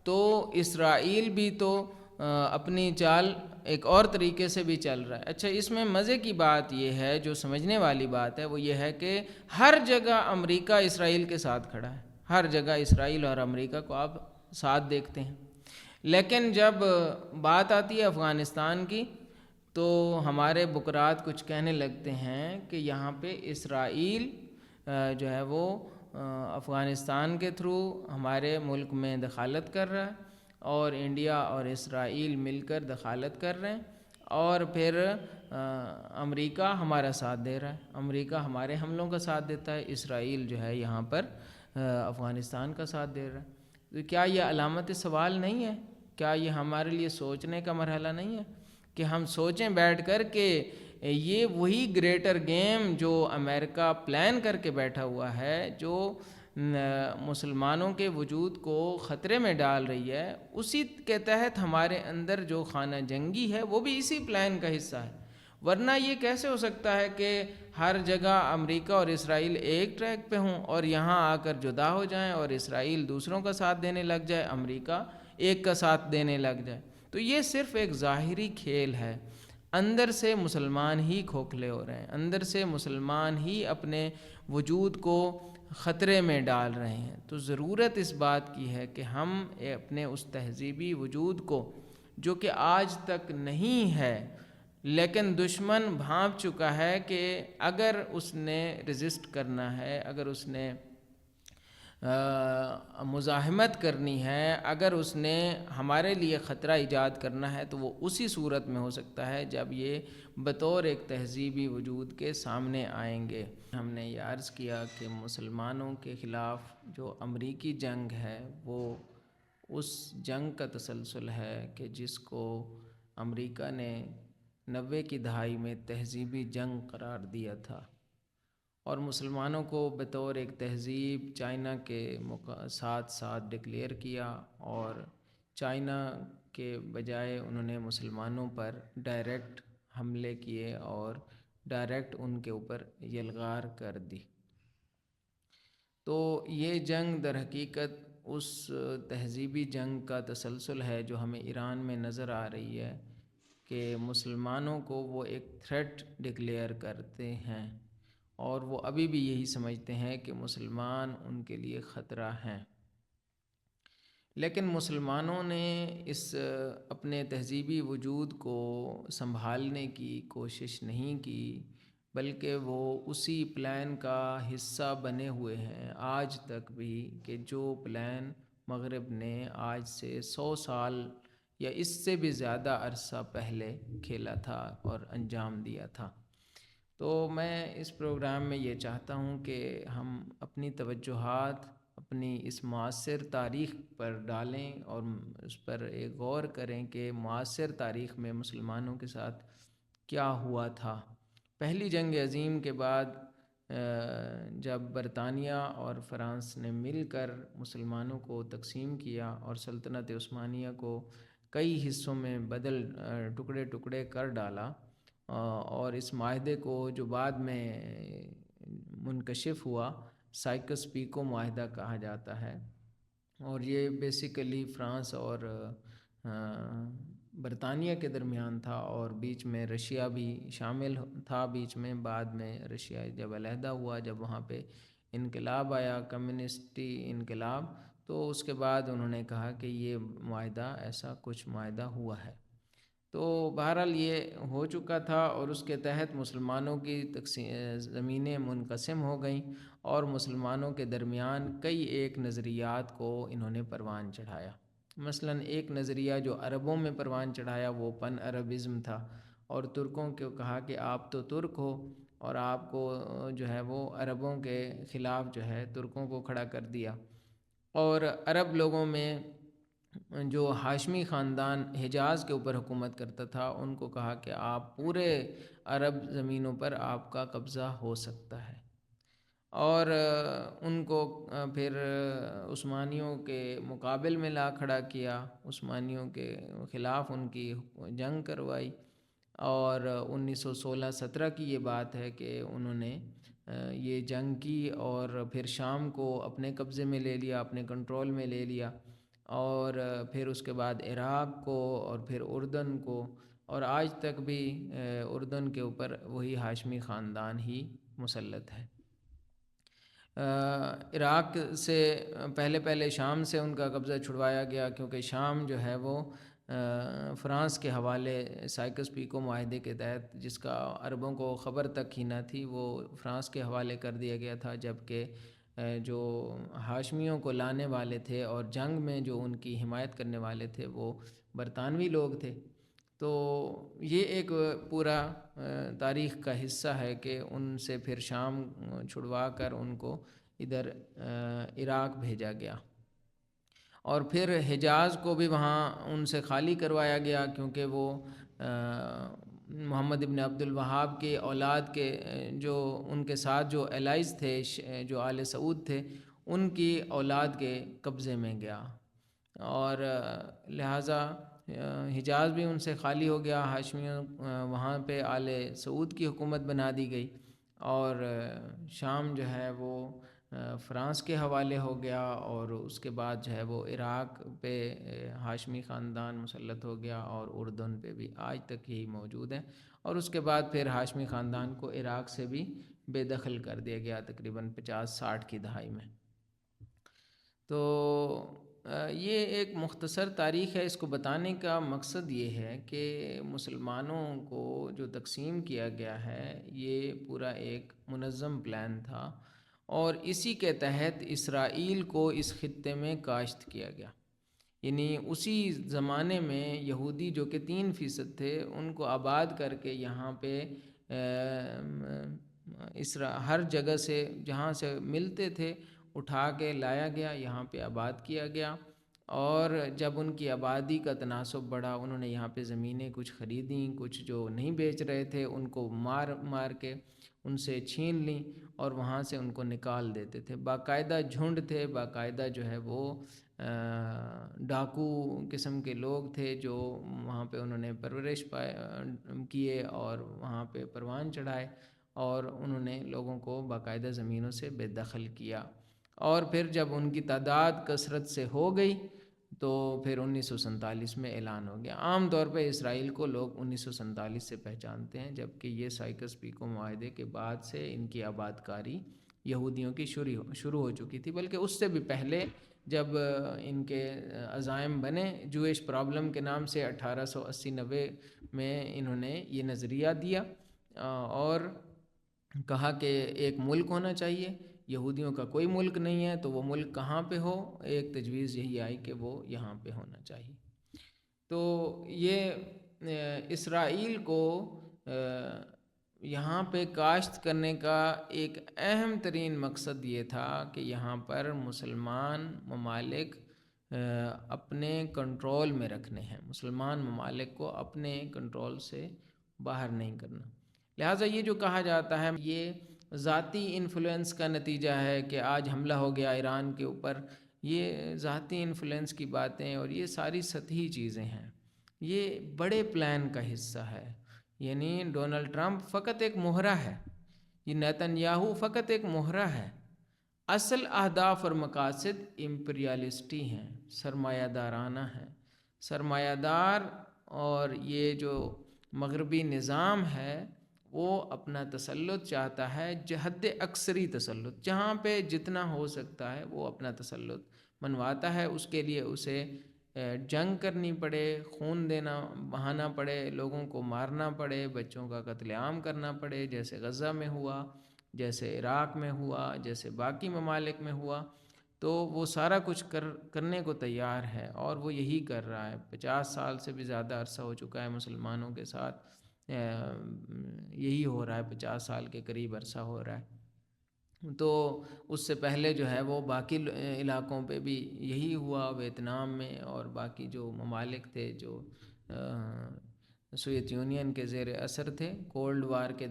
تو اسرائیل بھی تو اپنی چال ایک اور طریقے سے بھی چل رہا ہے۔ اچھا، اس میں مزے کی بات یہ ہے، جو سمجھنے والی بات ہے وہ یہ ہے کہ ہر جگہ امریکہ اسرائیل کے ساتھ کھڑا ہے، ہر جگہ اسرائیل اور امریکہ کو آپ ساتھ دیکھتے ہیں، لیکن جب بات آتی ہے افغانستان کی تو ہمارے بکرات کچھ کہنے لگتے ہیں کہ یہاں پہ اسرائیل جو ہے وہ افغانستان کے تھرو ہمارے ملک میں دخالت کر رہا ہے، اور انڈیا اور اسرائیل مل کر دخالت کر رہے ہیں، اور پھر امریکہ ہمارا ساتھ دے رہا ہے، امریکہ ہمارے حملوں کا ساتھ دیتا ہے، اسرائیل جو ہے یہاں پر افغانستان کا ساتھ دے رہا ہے۔ تو کیا یہ علامت سوال نہیں ہے؟ کیا یہ ہمارے لیے سوچنے کا مرحلہ نہیں ہے کہ ہم سوچیں بیٹھ کر کہ یہ وہی گریٹر گیم جو امریکہ پلان کر کے بیٹھا ہوا ہے، جو مسلمانوں کے وجود کو خطرے میں ڈال رہی ہے، اسی کے تحت ہمارے اندر جو خانہ جنگی ہے وہ بھی اسی پلان کا حصہ ہے۔ ورنہ یہ کیسے ہو سکتا ہے کہ ہر جگہ امریکہ اور اسرائیل ایک ٹریک پہ ہوں اور یہاں آ کر جدا ہو جائیں، اور اسرائیل دوسروں کا ساتھ دینے لگ جائے، امریکہ ایک کا ساتھ دینے لگ جائے؟ تو یہ صرف ایک ظاہری کھیل ہے، اندر سے مسلمان ہی کھوکھلے ہو رہے ہیں، اندر سے مسلمان ہی اپنے وجود کو خطرے میں ڈال رہے ہیں۔ تو ضرورت اس بات کی ہے کہ ہم اپنے اس تہذیبی وجود کو، جو کہ آج تک نہیں ہے لیکن دشمن بھانپ چکا ہے کہ اگر اس نے ریزسٹ کرنا ہے، اگر اس نے مزاحمت کرنی ہے، اگر اس نے ہمارے لیے خطرہ ایجاد کرنا ہے، تو وہ اسی صورت میں ہو سکتا ہے جب یہ بطور ایک تہذیبی وجود کے سامنے آئیں گے۔ ہم نے یہ عرض کیا کہ مسلمانوں کے خلاف جو امریکی جنگ ہے وہ اس جنگ کا تسلسل ہے کہ جس کو امریکہ نے 90 کی دہائی میں تہذیبی جنگ قرار دیا تھا، اور مسلمانوں کو بطور ایک تہذیب چائنا کے ساتھ ساتھ ڈکلیئر کیا، اور چائنا کے بجائے انہوں نے مسلمانوں پر ڈائریکٹ حملے کیے اور ڈائریکٹ ان کے اوپر یلغار کر دی۔ تو یہ جنگ در حقیقت اس تہذیبی جنگ کا تسلسل ہے جو ہمیں ایران میں نظر آ رہی ہے کہ مسلمانوں کو وہ ایک تھریٹ ڈکلیئر کرتے ہیں، اور وہ ابھی بھی یہی سمجھتے ہیں کہ مسلمان ان کے لیے خطرہ ہیں۔ لیکن مسلمانوں نے اس اپنے تہذیبی وجود کو سنبھالنے کی کوشش نہیں کی، بلکہ وہ اسی پلان کا حصہ بنے ہوئے ہیں آج تک بھی، کہ جو پلان مغرب نے آج سے 100 سال یا اس سے بھی زیادہ عرصہ پہلے کھیلا تھا اور انجام دیا تھا۔ تو میں اس پروگرام میں یہ چاہتا ہوں کہ ہم اپنی توجہات اپنی اس معاصر تاریخ پر ڈالیں اور اس پر ایک غور کریں کہ معاصر تاریخ میں مسلمانوں کے ساتھ کیا ہوا تھا۔ پہلی جنگ عظیم کے بعد جب برطانیہ اور فرانس نے مل کر مسلمانوں کو تقسیم کیا اور سلطنت عثمانیہ کو کئی حصوں میں بدل ٹکڑے ٹکڑے کر ڈالا، اور اس معاہدے کو جو بعد میں منکشف ہوا سائکس پیکو معاہدہ کہا جاتا ہے، اور یہ بیسیکلی فرانس اور برطانیہ کے درمیان تھا، اور بیچ میں رشیا بھی شامل تھا بیچ میں۔ بعد میں رشیا جب علیحدہ ہوا، جب وہاں پہ انقلاب آیا، کمیونسٹی انقلاب، تو اس کے بعد انہوں نے کہا کہ یہ معاہدہ ایسا کچھ معاہدہ ہوا ہے۔ تو بہرحال یہ ہو چکا تھا، اور اس کے تحت مسلمانوں کی زمینیں منقسم ہو گئیں، اور مسلمانوں کے درمیان کئی ایک نظریات کو انہوں نے پروان چڑھایا۔ مثلاً ایک نظریہ جو عربوں میں پروان چڑھایا وہ پن عربزم تھا، اور ترکوں کو کہا کہ آپ تو ترک ہو، اور آپ کو جو ہے وہ عربوں کے خلاف جو ہے ترکوں کو کھڑا کر دیا۔ اور عرب لوگوں میں جو ہاشمی خاندان حجاز کے اوپر حکومت کرتا تھا، ان کو کہا کہ آپ پورے عرب زمینوں پر آپ کا قبضہ ہو سکتا ہے، اور ان کو پھر عثمانیوں کے مقابل میں لا کھڑا کیا، عثمانیوں کے خلاف ان کی جنگ کروائی، اور 1916-17 کی یہ بات ہے کہ انہوں نے یہ جنگ کی، اور پھر شام کو اپنے قبضے میں لے لیا، اپنے کنٹرول میں لے لیا، اور پھر اس کے بعد عراق کو، اور پھر اردن کو، اور آج تک بھی اردن کے اوپر وہی ہاشمی خاندان ہی مسلط ہے۔ عراق سے پہلے شام سے ان کا قبضہ چھڑوایا گیا، کیونکہ شام جو ہے وہ فرانس کے حوالے سائکس پیکو معاہدے کے تحت، جس کا عربوں کو خبر تک ہی نہ تھی، وہ فرانس کے حوالے کر دیا گیا تھا، جبکہ جو ہاشمیوں کو لانے والے تھے اور جنگ میں جو ان کی حمایت کرنے والے تھے وہ برطانوی لوگ تھے۔ تو یہ ایک پورا تاریخ کا حصہ ہے کہ ان سے پھر شام چھڑوا کر ان کو ادھر عراق بھیجا گیا، اور پھر حجاز کو بھی وہاں ان سے خالی کروایا گیا، کیونکہ وہ محمد ابن عبد الوہاب کے اولاد کے جو ان کے ساتھ جو الائز تھے، جو آل سعود تھے، ان کی اولاد کے قبضے میں گیا، اور لہٰذا حجاز بھی ان سے خالی ہو گیا، ہاشمیوں وہاں پہ آل سعود کی حکومت بنا دی گئی، اور شام جو ہے وہ فرانس کے حوالے ہو گیا، اور اس کے بعد جو ہے وہ عراق پہ ہاشمی خاندان مسلط ہو گیا، اور اردن پہ بھی آج تک یہی موجود ہے، اور اس کے بعد پھر ہاشمی خاندان کو عراق سے بھی بے دخل کر دیا گیا تقریباً 50-60 کی دہائی میں۔ تو یہ ایک مختصر تاریخ ہے، اس کو بتانے کا مقصد یہ ہے کہ مسلمانوں کو جو تقسیم کیا گیا ہے یہ پورا ایک منظم پلان تھا، اور اسی کے تحت اسرائیل کو اس خطے میں کاشت کیا گیا۔ یعنی اسی زمانے میں یہودی جو کہ 3% تھے، ان کو آباد کر کے یہاں پہ ہر جگہ سے جہاں سے ملتے تھے اٹھا کے لایا گیا، یہاں پہ آباد کیا گیا، اور جب ان کی آبادی کا تناسب بڑھا، انہوں نے یہاں پہ زمینیں کچھ خریدیں، کچھ جو نہیں بیچ رہے تھے ان کو مار کے ان سے چھین لیں، اور وہاں سے ان کو نکال دیتے تھے۔ باقاعدہ جھنڈ تھے، باقاعدہ جو ہے وہ ڈاکو قسم کے لوگ تھے، جو وہاں پہ انہوں نے پرورش کیے اور وہاں پہ پروان چڑھائے، اور انہوں نے لوگوں کو باقاعدہ زمینوں سے بے دخل کیا، اور پھر جب ان کی تعداد کثرت سے ہو گئی تو پھر 1947 میں اعلان ہو گیا۔ عام طور پہ اسرائیل کو لوگ 1947 سے پہچانتے ہیں، جبکہ یہ سائکس پیکو معاہدے کے بعد سے ان کی آباد کاری یہودیوں کی شروع ہو چکی تھی، بلکہ اس سے بھی پہلے جب ان کے عزائم بنے جوئش پرابلم کے نام سے 1880-90 میں انہوں نے یہ نظریہ دیا، اور کہا کہ ایک ملک ہونا چاہیے، یہودیوں کا کوئی ملک نہیں ہے، تو وہ ملک کہاں پہ ہو؟ ایک تجویز یہی آئی کہ وہ یہاں پہ ہونا چاہیے۔ تو یہ اسرائیل کو یہاں پہ کاشت کرنے کا ایک اہم ترین مقصد یہ تھا کہ یہاں پر مسلمان ممالک اپنے کنٹرول میں رکھنے ہیں، مسلمان ممالک کو اپنے کنٹرول سے باہر نہیں کرنا۔ لہٰذا یہ جو کہا جاتا ہے یہ ذاتی انفلوئنس کا نتیجہ ہے کہ آج حملہ ہو گیا ایران کے اوپر، یہ ذاتی انفلوئنس کی باتیں اور یہ ساری سطحی چیزیں ہیں، یہ بڑے پلان کا حصہ ہے۔ یعنی ڈونلڈ ٹرمپ فقط ایک مہرہ ہے، یہ نیتن یاہو فقط ایک مہرہ ہے، اصل اہداف اور مقاصد امپریالسٹی ہیں، سرمایہ دارانہ ہیں، سرمایہ دار، اور یہ جو مغربی نظام ہے وہ اپنا تسلط چاہتا ہے، حد اکثری تسلط، جہاں پہ جتنا ہو سکتا ہے وہ اپنا تسلط منواتا ہے، اس کے لیے اسے جنگ کرنی پڑے، خون دینا بہانا پڑے، لوگوں کو مارنا پڑے، بچوں کا قتل عام کرنا پڑے، جیسے غزہ میں ہوا، جیسے عراق میں ہوا، جیسے باقی ممالک میں ہوا، تو وہ سارا کچھ کرنے کو تیار ہے، اور وہ یہی کر رہا ہے۔ 50 سال سے بھی زیادہ عرصہ ہو چکا ہے مسلمانوں کے ساتھ یہی ہو رہا ہے، 50 سال کے قریب عرصہ ہو رہا ہے۔ تو اس سے پہلے جو ہے وہ باقی علاقوں پہ بھی یہی ہوا، ویتنام میں، اور باقی جو ممالک تھے جو سوویت یونین کے زیر اثر تھے، کولڈ وار کے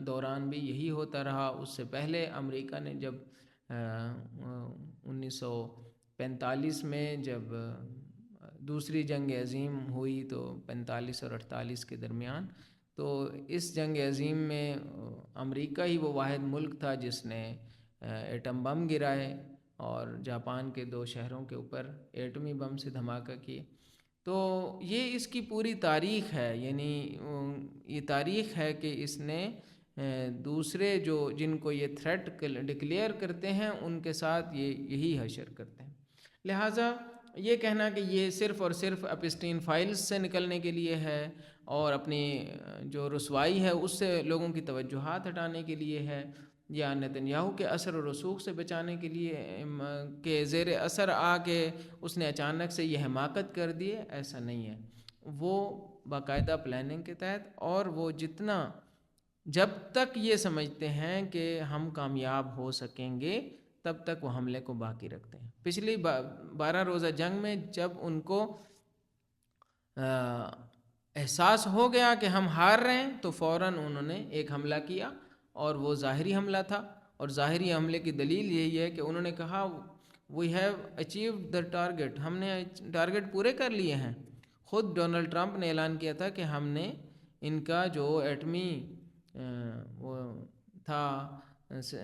دوران بھی یہی ہوتا رہا۔ اس سے پہلے امریکہ نے جب 1945 میں جب دوسری جنگ عظیم ہوئی، تو 45 اور 48 کے درمیان، تو اس جنگ عظیم میں امریکہ ہی وہ واحد ملک تھا جس نے ایٹم بم گرائے اور جاپان کے 2 شہروں کے اوپر ایٹمی بم سے دھماکہ کیے۔ تو یہ اس کی پوری تاریخ ہے، یعنی یہ تاریخ ہے کہ اس نے دوسرے جن کو یہ تھریٹ ڈکلیئر کرتے ہیں ان کے ساتھ یہی حشر کرتے ہیں۔ لہٰذا یہ کہنا کہ یہ صرف اور صرف اپسٹین فائلز سے نکلنے کے لیے ہے، اور اپنی جو رسوائی ہے اس سے لوگوں کی توجہات ہٹانے کے لیے ہے، یا نتنیاہو کے اثر و رسوخ سے بچانے کے لیے کہ زیر اثر آ کے اس نے اچانک سے یہ حماقت کر دی ہے، ایسا نہیں ہے۔ وہ باقاعدہ پلاننگ کے تحت، اور وہ جب تک یہ سمجھتے ہیں کہ ہم کامیاب ہو سکیں گے تب تک وہ حملے کو باقی رکھتے ہیں۔ پچھلی 12 روزہ جنگ میں جب ان کو احساس ہو گیا کہ ہم ہار رہے ہیں، تو فوراً انہوں نے ایک حملہ کیا، اور وہ ظاہری حملہ تھا، اور ظاہری حملے کی دلیل یہی ہے کہ انہوں نے کہا we have achieved the target, ہم نے ٹارگیٹ پورے کر لیے ہیں۔ خود ڈونلڈ ٹرمپ نے اعلان کیا تھا کہ ہم نے ان کا جو ایٹمی وہ تھا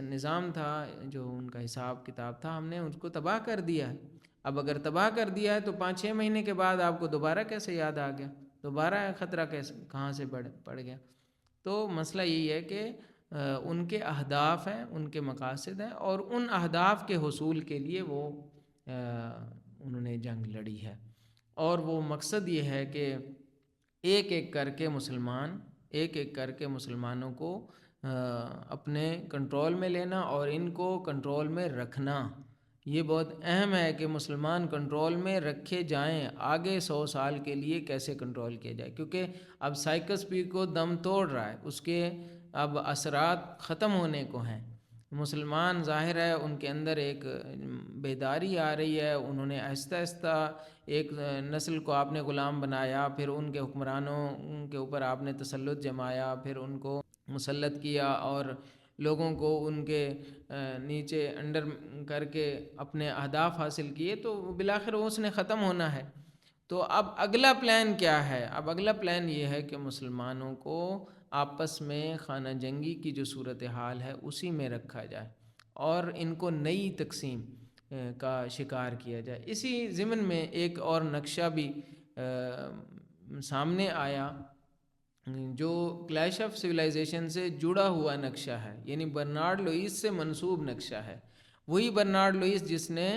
نظام تھا، جو ان کا حساب کتاب تھا، ہم نے اس کو تباہ کر دیا ہے۔ اب اگر تباہ کر دیا ہے تو 5-6 مہینے کے بعد آپ کو دوبارہ کیسے یاد آ گیا، دوبارہ خطرہ کہاں سے پڑ گیا؟ تو مسئلہ یہی ہے کہ ان کے اہداف ہیں، ان کے مقاصد ہیں، اور ان اہداف کے حصول کے لیے وہ انہوں نے جنگ لڑی ہے، اور وہ مقصد یہ ہے کہ ایک ایک کر کے مسلمانوں کو اپنے کنٹرول میں لینا، اور ان کو کنٹرول میں رکھنا۔ یہ بہت اہم ہے کہ مسلمان کنٹرول میں رکھے جائیں، آگے 100 سال کے لیے کیسے کنٹرول کیا جائے، کیونکہ اب سائیکس پی کو دم توڑ رہا ہے، اس کے اب اثرات ختم ہونے کو ہیں۔ مسلمان ظاہر ہے ان کے اندر ایک بیداری آ رہی ہے، انہوں نے آہستہ آہستہ ایک نسل کو آپ نے غلام بنایا، پھر ان کے حکمرانوں کے اوپر آپ نے تسلط جمایا، پھر ان کو مسلط کیا، اور لوگوں کو ان کے نیچے انڈر کر کے اپنے اہداف حاصل کیے، تو بالآخر اس نے ختم ہونا ہے۔ تو اب اگلا پلان کیا ہے؟ اب اگلا پلان یہ ہے کہ مسلمانوں کو آپس میں خانہ جنگی کی جو صورتحال ہے اسی میں رکھا جائے، اور ان کو نئی تقسیم کا شکار کیا جائے۔ اسی ضمن میں ایک اور نقشہ بھی سامنے آیا جو کلیش آف سویلائزیشن سے جڑا ہوا نقشہ ہے، یعنی برنارڈ لوئیس سے منسوب نقشہ ہے۔ وہی برنارڈ لوئیس جس نے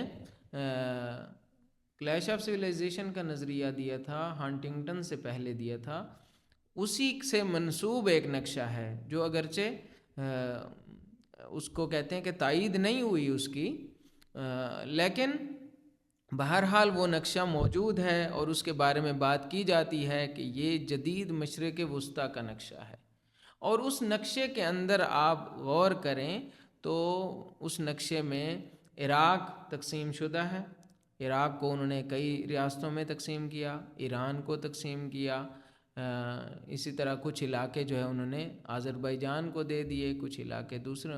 کلیش آف سویلائزیشن کا نظریہ دیا تھا، ہنٹنگٹن سے پہلے دیا تھا، اسی سے منسوب ایک نقشہ ہے، جو اگرچہ اس کو کہتے ہیں کہ تائید نہیں ہوئی اس کی، لیکن بہرحال وہ نقشہ موجود ہے، اور اس کے بارے میں بات کی جاتی ہے کہ یہ جدید مشرق وسطیٰ کا نقشہ ہے۔ اور اس نقشے کے اندر آپ غور کریں تو اس نقشے میں عراق تقسیم شدہ ہے، عراق کو انہوں نے کئی ریاستوں میں تقسیم کیا، ایران کو تقسیم کیا، اسی طرح کچھ علاقے جو ہے انہوں نے آذربائیجان کو دے دیے، کچھ علاقے دوسرے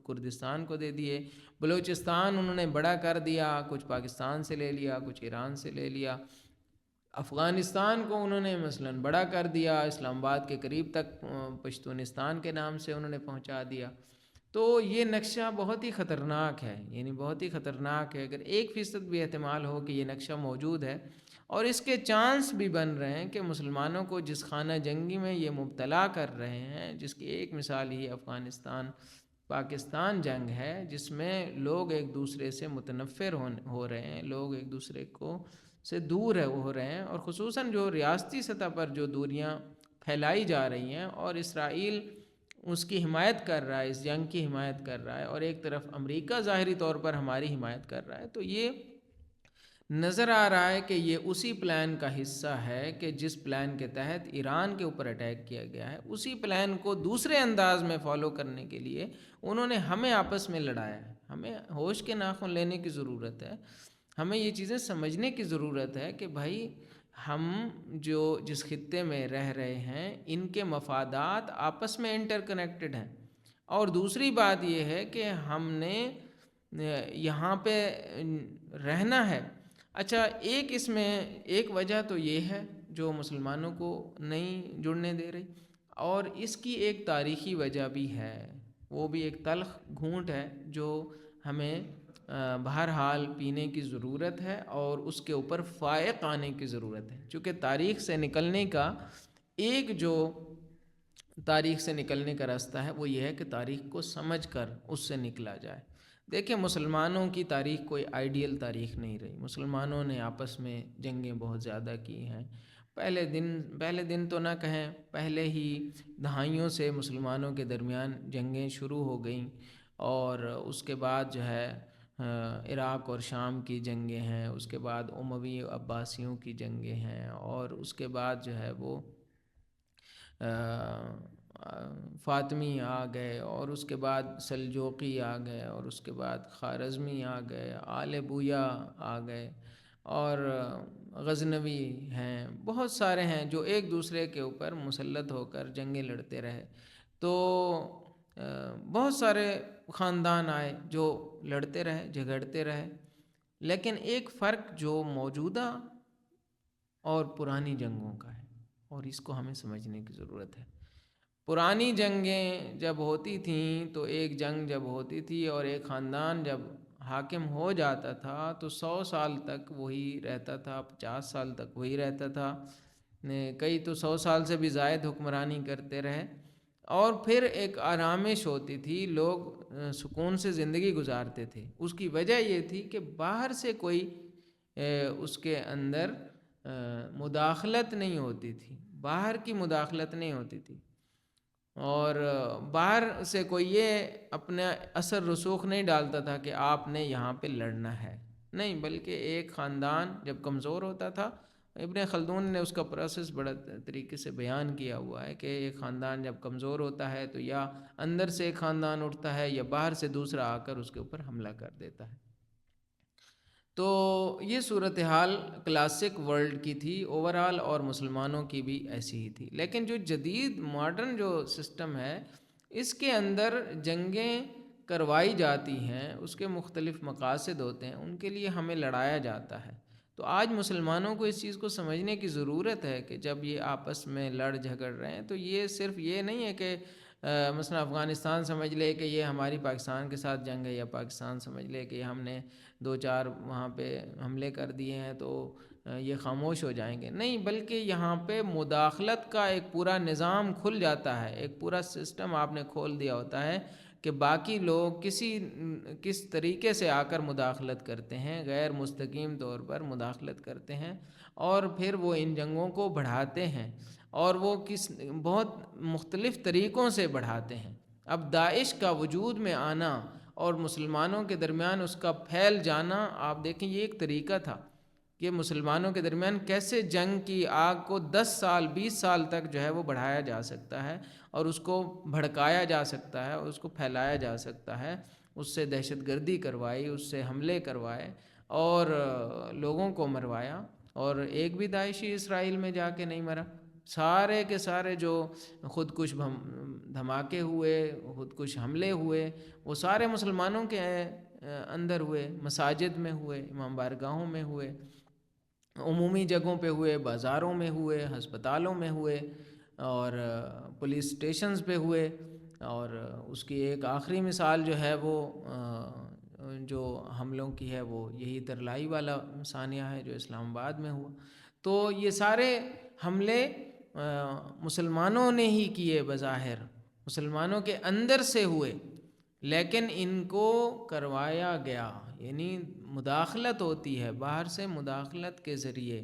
کردستان کو دے دیے، بلوچستان انہوں نے بڑا کر دیا، کچھ پاکستان سے لے لیا، کچھ ایران سے لے لیا، افغانستان کو انہوں نے مثلاً بڑا کر دیا، اسلام آباد کے قریب تک پشتونستان کے نام سے انہوں نے پہنچا دیا۔ تو یہ نقشہ بہت ہی خطرناک ہے، یعنی بہت ہی خطرناک ہے۔ اگر 1% بھی احتمال ہو کہ یہ نقشہ موجود ہے، اور اس کے چانس بھی بن رہے ہیں کہ مسلمانوں کو جس خانہ جنگی میں یہ مبتلا کر رہے ہیں، جس کی ایک مثال ہی افغانستان پاکستان جنگ ہے جس میں لوگ ایک دوسرے سے متنفر ہو رہے ہیں، لوگ ایک دوسرے کو سے دور ہو رہے ہیں، اور خصوصاً جو ریاستی سطح پر جو دوریاں پھیلائی جا رہی ہیں اور اسرائیل اس کی حمایت کر رہا ہے، اس جنگ کی حمایت کر رہا ہے، اور ایک طرف امریکہ ظاہری طور پر ہماری حمایت کر رہا ہے، تو یہ نظر آ رہا ہے کہ یہ اسی پلان کا حصہ ہے کہ جس پلان کے تحت ایران کے اوپر اٹیک کیا گیا ہے، اسی پلان کو دوسرے انداز میں فالو کرنے کے لیے انہوں نے ہمیں آپس میں لڑایا ہے۔ ہمیں ہوش کے ناخن لینے کی ضرورت ہے، ہمیں یہ چیزیں سمجھنے کی ضرورت ہے کہ بھائی ہم جو جس خطے میں رہ رہے ہیں ان کے مفادات آپس میں انٹر کنیکٹڈ ہیں، اور دوسری بات یہ ہے کہ ہم نے یہاں پہ رہنا ہے۔ اچھا، ایک اس میں ایک وجہ تو یہ ہے جو مسلمانوں کو نہیں جڑنے دے رہی، اور اس کی ایک تاریخی وجہ بھی ہے، وہ بھی ایک تلخ گھونٹ ہے جو ہمیں بہرحال پینے کی ضرورت ہے اور اس کے اوپر فائق آنے کی ضرورت ہے، چونکہ تاریخ سے نکلنے کا ایک جو تاریخ سے نکلنے کا راستہ ہے وہ یہ ہے کہ تاریخ کو سمجھ کر اس سے نکلا جائے۔ دیکھیں، مسلمانوں کی تاریخ کوئی آئیڈیل تاریخ نہیں رہی، مسلمانوں نے آپس میں جنگیں بہت زیادہ کی ہیں، پہلے دن تو نہ کہیں، پہلے ہی دہائیوں سے مسلمانوں کے درمیان جنگیں شروع ہو گئیں، اور اس کے بعد جو ہے عراق اور شام کی جنگیں ہیں، اس کے بعد اموی عباسیوں کی جنگیں ہیں، اور اس کے بعد جو ہے وہ فاطمی آ گئے، اور اس کے بعد سلجوقی آ گئے، اور اس کے بعد خوارزمی آ گئے، آل بویہ آ گئے، اور غزنوی ہیں، بہت سارے ہیں جو ایک دوسرے کے اوپر مسلط ہو کر جنگیں لڑتے رہے۔ تو بہت سارے خاندان آئے جو لڑتے رہے، جھگڑتے رہے، لیکن ایک فرق جو موجودہ اور پرانی جنگوں کا ہے، اور اس کو ہمیں سمجھنے کی ضرورت ہے۔ پرانی جنگیں جب ہوتی تھیں تو ایک جنگ جب ہوتی تھی اور ایک خاندان جب حاکم ہو جاتا تھا تو 100 سال تک وہی رہتا تھا، 50 سال تک وہی رہتا تھا، کئی تو 100 سال سے بھی زائد حکمرانی کرتے رہے، اور پھر ایک آرامش ہوتی تھی، لوگ سکون سے زندگی گزارتے تھے۔ اس کی وجہ یہ تھی کہ باہر سے کوئی اس کے اندر مداخلت نہیں ہوتی تھی، باہر کی مداخلت نہیں ہوتی تھی، اور باہر سے کوئی یہ اپنا اثر رسوخ نہیں ڈالتا تھا کہ آپ نے یہاں پہ لڑنا ہے، نہیں، بلکہ ایک خاندان جب کمزور ہوتا تھا، ابن خلدون نے اس کا پروسیس بڑا طریقے سے بیان کیا ہوا ہے کہ ایک خاندان جب کمزور ہوتا ہے تو یا اندر سے ایک خاندان اٹھتا ہے یا باہر سے دوسرا آ کر اس کے اوپر حملہ کر دیتا ہے۔ تو یہ صورتحال کلاسک ورلڈ کی تھی اوورال، اور مسلمانوں کی بھی ایسی ہی تھی، لیکن جو جدید ماڈرن جو سسٹم ہے اس کے اندر جنگیں کروائی جاتی ہیں، اس کے مختلف مقاصد ہوتے ہیں، ان کے لیے ہمیں لڑایا جاتا ہے۔ تو آج مسلمانوں کو اس چیز کو سمجھنے کی ضرورت ہے کہ جب یہ آپس میں لڑ جھگڑ رہے ہیں تو یہ صرف یہ نہیں ہے کہ مثلا افغانستان سمجھ لے کہ یہ ہماری پاکستان کے ساتھ جنگ ہے، یا پاکستان سمجھ لے کہ ہم نے 2-4 وہاں پہ حملے کر دیے ہیں تو یہ خاموش ہو جائیں گے، نہیں، بلکہ یہاں پہ مداخلت کا ایک پورا نظام کھل جاتا ہے، ایک پورا سسٹم آپ نے کھول دیا ہوتا ہے کہ باقی لوگ کس طریقے سے آ کر مداخلت کرتے ہیں، غیر مستقیم طور پر مداخلت کرتے ہیں، اور پھر وہ ان جنگوں کو بڑھاتے ہیں، اور وہ بہت مختلف طریقوں سے بڑھاتے ہیں۔ اب داعش کا وجود میں آنا اور مسلمانوں کے درمیان اس کا پھیل جانا، آپ دیکھیں یہ ایک طریقہ تھا کہ مسلمانوں کے درمیان کیسے جنگ کی آگ کو 10 سال 20 سال تک جو ہے وہ بڑھایا جا سکتا ہے، اور اس کو بھڑکایا جا سکتا ہے، اور اس کو پھیلایا جا سکتا ہے، اس سے دہشت گردی کروائی، اس سے حملے کروائے اور لوگوں کو مروایا، اور ایک بھی داعشی اسرائیل میں جا کے نہیں مرا۔ سارے کے سارے جو خودکش دھماکے ہوئے، خودکش حملے ہوئے، وہ سارے مسلمانوں کے اندر ہوئے، مساجد میں ہوئے، امام بارگاہوں میں ہوئے، عمومی جگہوں پہ ہوئے، بازاروں میں ہوئے، ہسپتالوں میں ہوئے، اور پولیس اسٹیشنز پہ ہوئے، اور اس کی ایک آخری مثال جو ہے وہ جو حملوں کی ہے وہ یہی ترلائی والا ثانیہ ہے جو اسلام آباد میں ہوا۔ تو یہ سارے حملے مسلمانوں نے ہی کیے، بظاہر مسلمانوں کے اندر سے ہوئے، لیکن ان کو کروایا گیا، یعنی مداخلت ہوتی ہے باہر سے، مداخلت کے ذریعے۔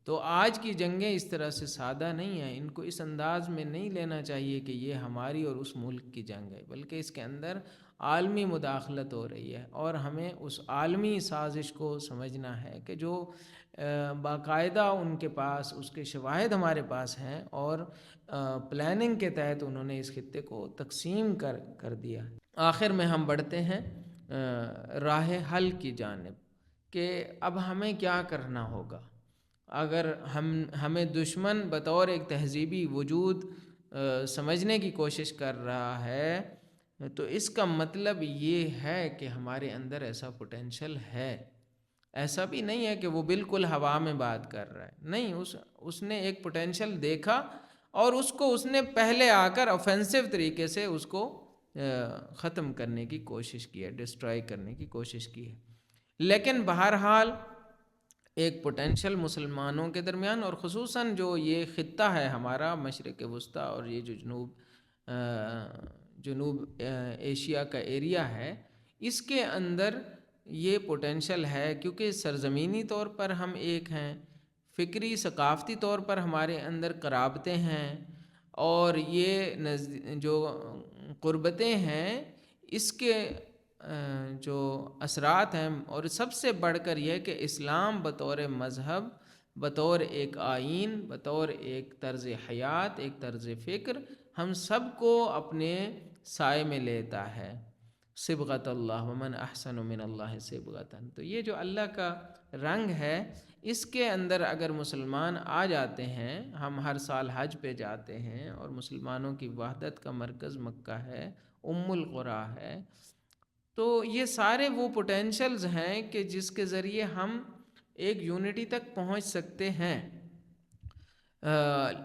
تو آج کی جنگیں اس طرح سے سادہ نہیں ہیں، ان کو اس انداز میں نہیں لینا چاہیے کہ یہ ہماری اور اس ملک کی جنگ ہے، بلکہ اس کے اندر عالمی مداخلت ہو رہی ہے، اور ہمیں اس عالمی سازش کو سمجھنا ہے کہ جو باقاعدہ ان کے پاس اس کے شواہد ہمارے پاس ہیں، اور پلاننگ کے تحت انہوں نے اس خطے کو تقسیم کر دیا۔ آخر میں ہم بڑھتے ہیں راہ حل کی جانب، کہ اب ہمیں کیا کرنا ہوگا۔ اگر ہمیں دشمن بطور ایک تہذیبی وجود سمجھنے کی کوشش کر رہا ہے، تو اس کا مطلب یہ ہے کہ ہمارے اندر ایسا پوٹینشل ہے۔ ایسا بھی نہیں ہے کہ وہ بالکل ہوا میں بات کر رہا ہے، نہیں، اس نے ایک پوٹینشل دیکھا، اور اس نے پہلے آ کر اوفینسو طریقے سے اس کو ختم کرنے کی کوشش کی ہے، ڈسٹرائی کرنے کی کوشش کی ہے۔ لیکن بہرحال ایک پوٹینشل مسلمانوں کے درمیان، اور خصوصاً جو یہ خطہ ہے ہمارا مشرق وسطیٰ، اور یہ جو جنوب ایشیا کا ایریا ہے، اس کے اندر یہ پوٹینشل ہے، کیونکہ سرزمینی طور پر ہم ایک ہیں، فکری ثقافتی طور پر ہمارے اندر قرابتیں ہیں، اور یہ جو قربتیں ہیں، اس کے جو اثرات ہیں، اور سب سے بڑھ کر یہ کہ اسلام بطور مذہب، بطور ایک آئین، بطور ایک طرز حیات، ایک طرز فکر، ہم سب کو اپنے سائے میں لیتا ہے۔ صبغۃ اللہ ومن احسن من اللہ صبغۃ، تو یہ جو اللہ کا رنگ ہے، اس کے اندر اگر مسلمان آ جاتے ہیں، ہم ہر سال حج پہ جاتے ہیں، اور مسلمانوں کی وحدت کا مرکز مکہ ہے، ام القریٰ ہے، تو یہ سارے وہ پوٹینشلز ہیں کہ جس کے ذریعے ہم ایک یونٹی تک پہنچ سکتے ہیں۔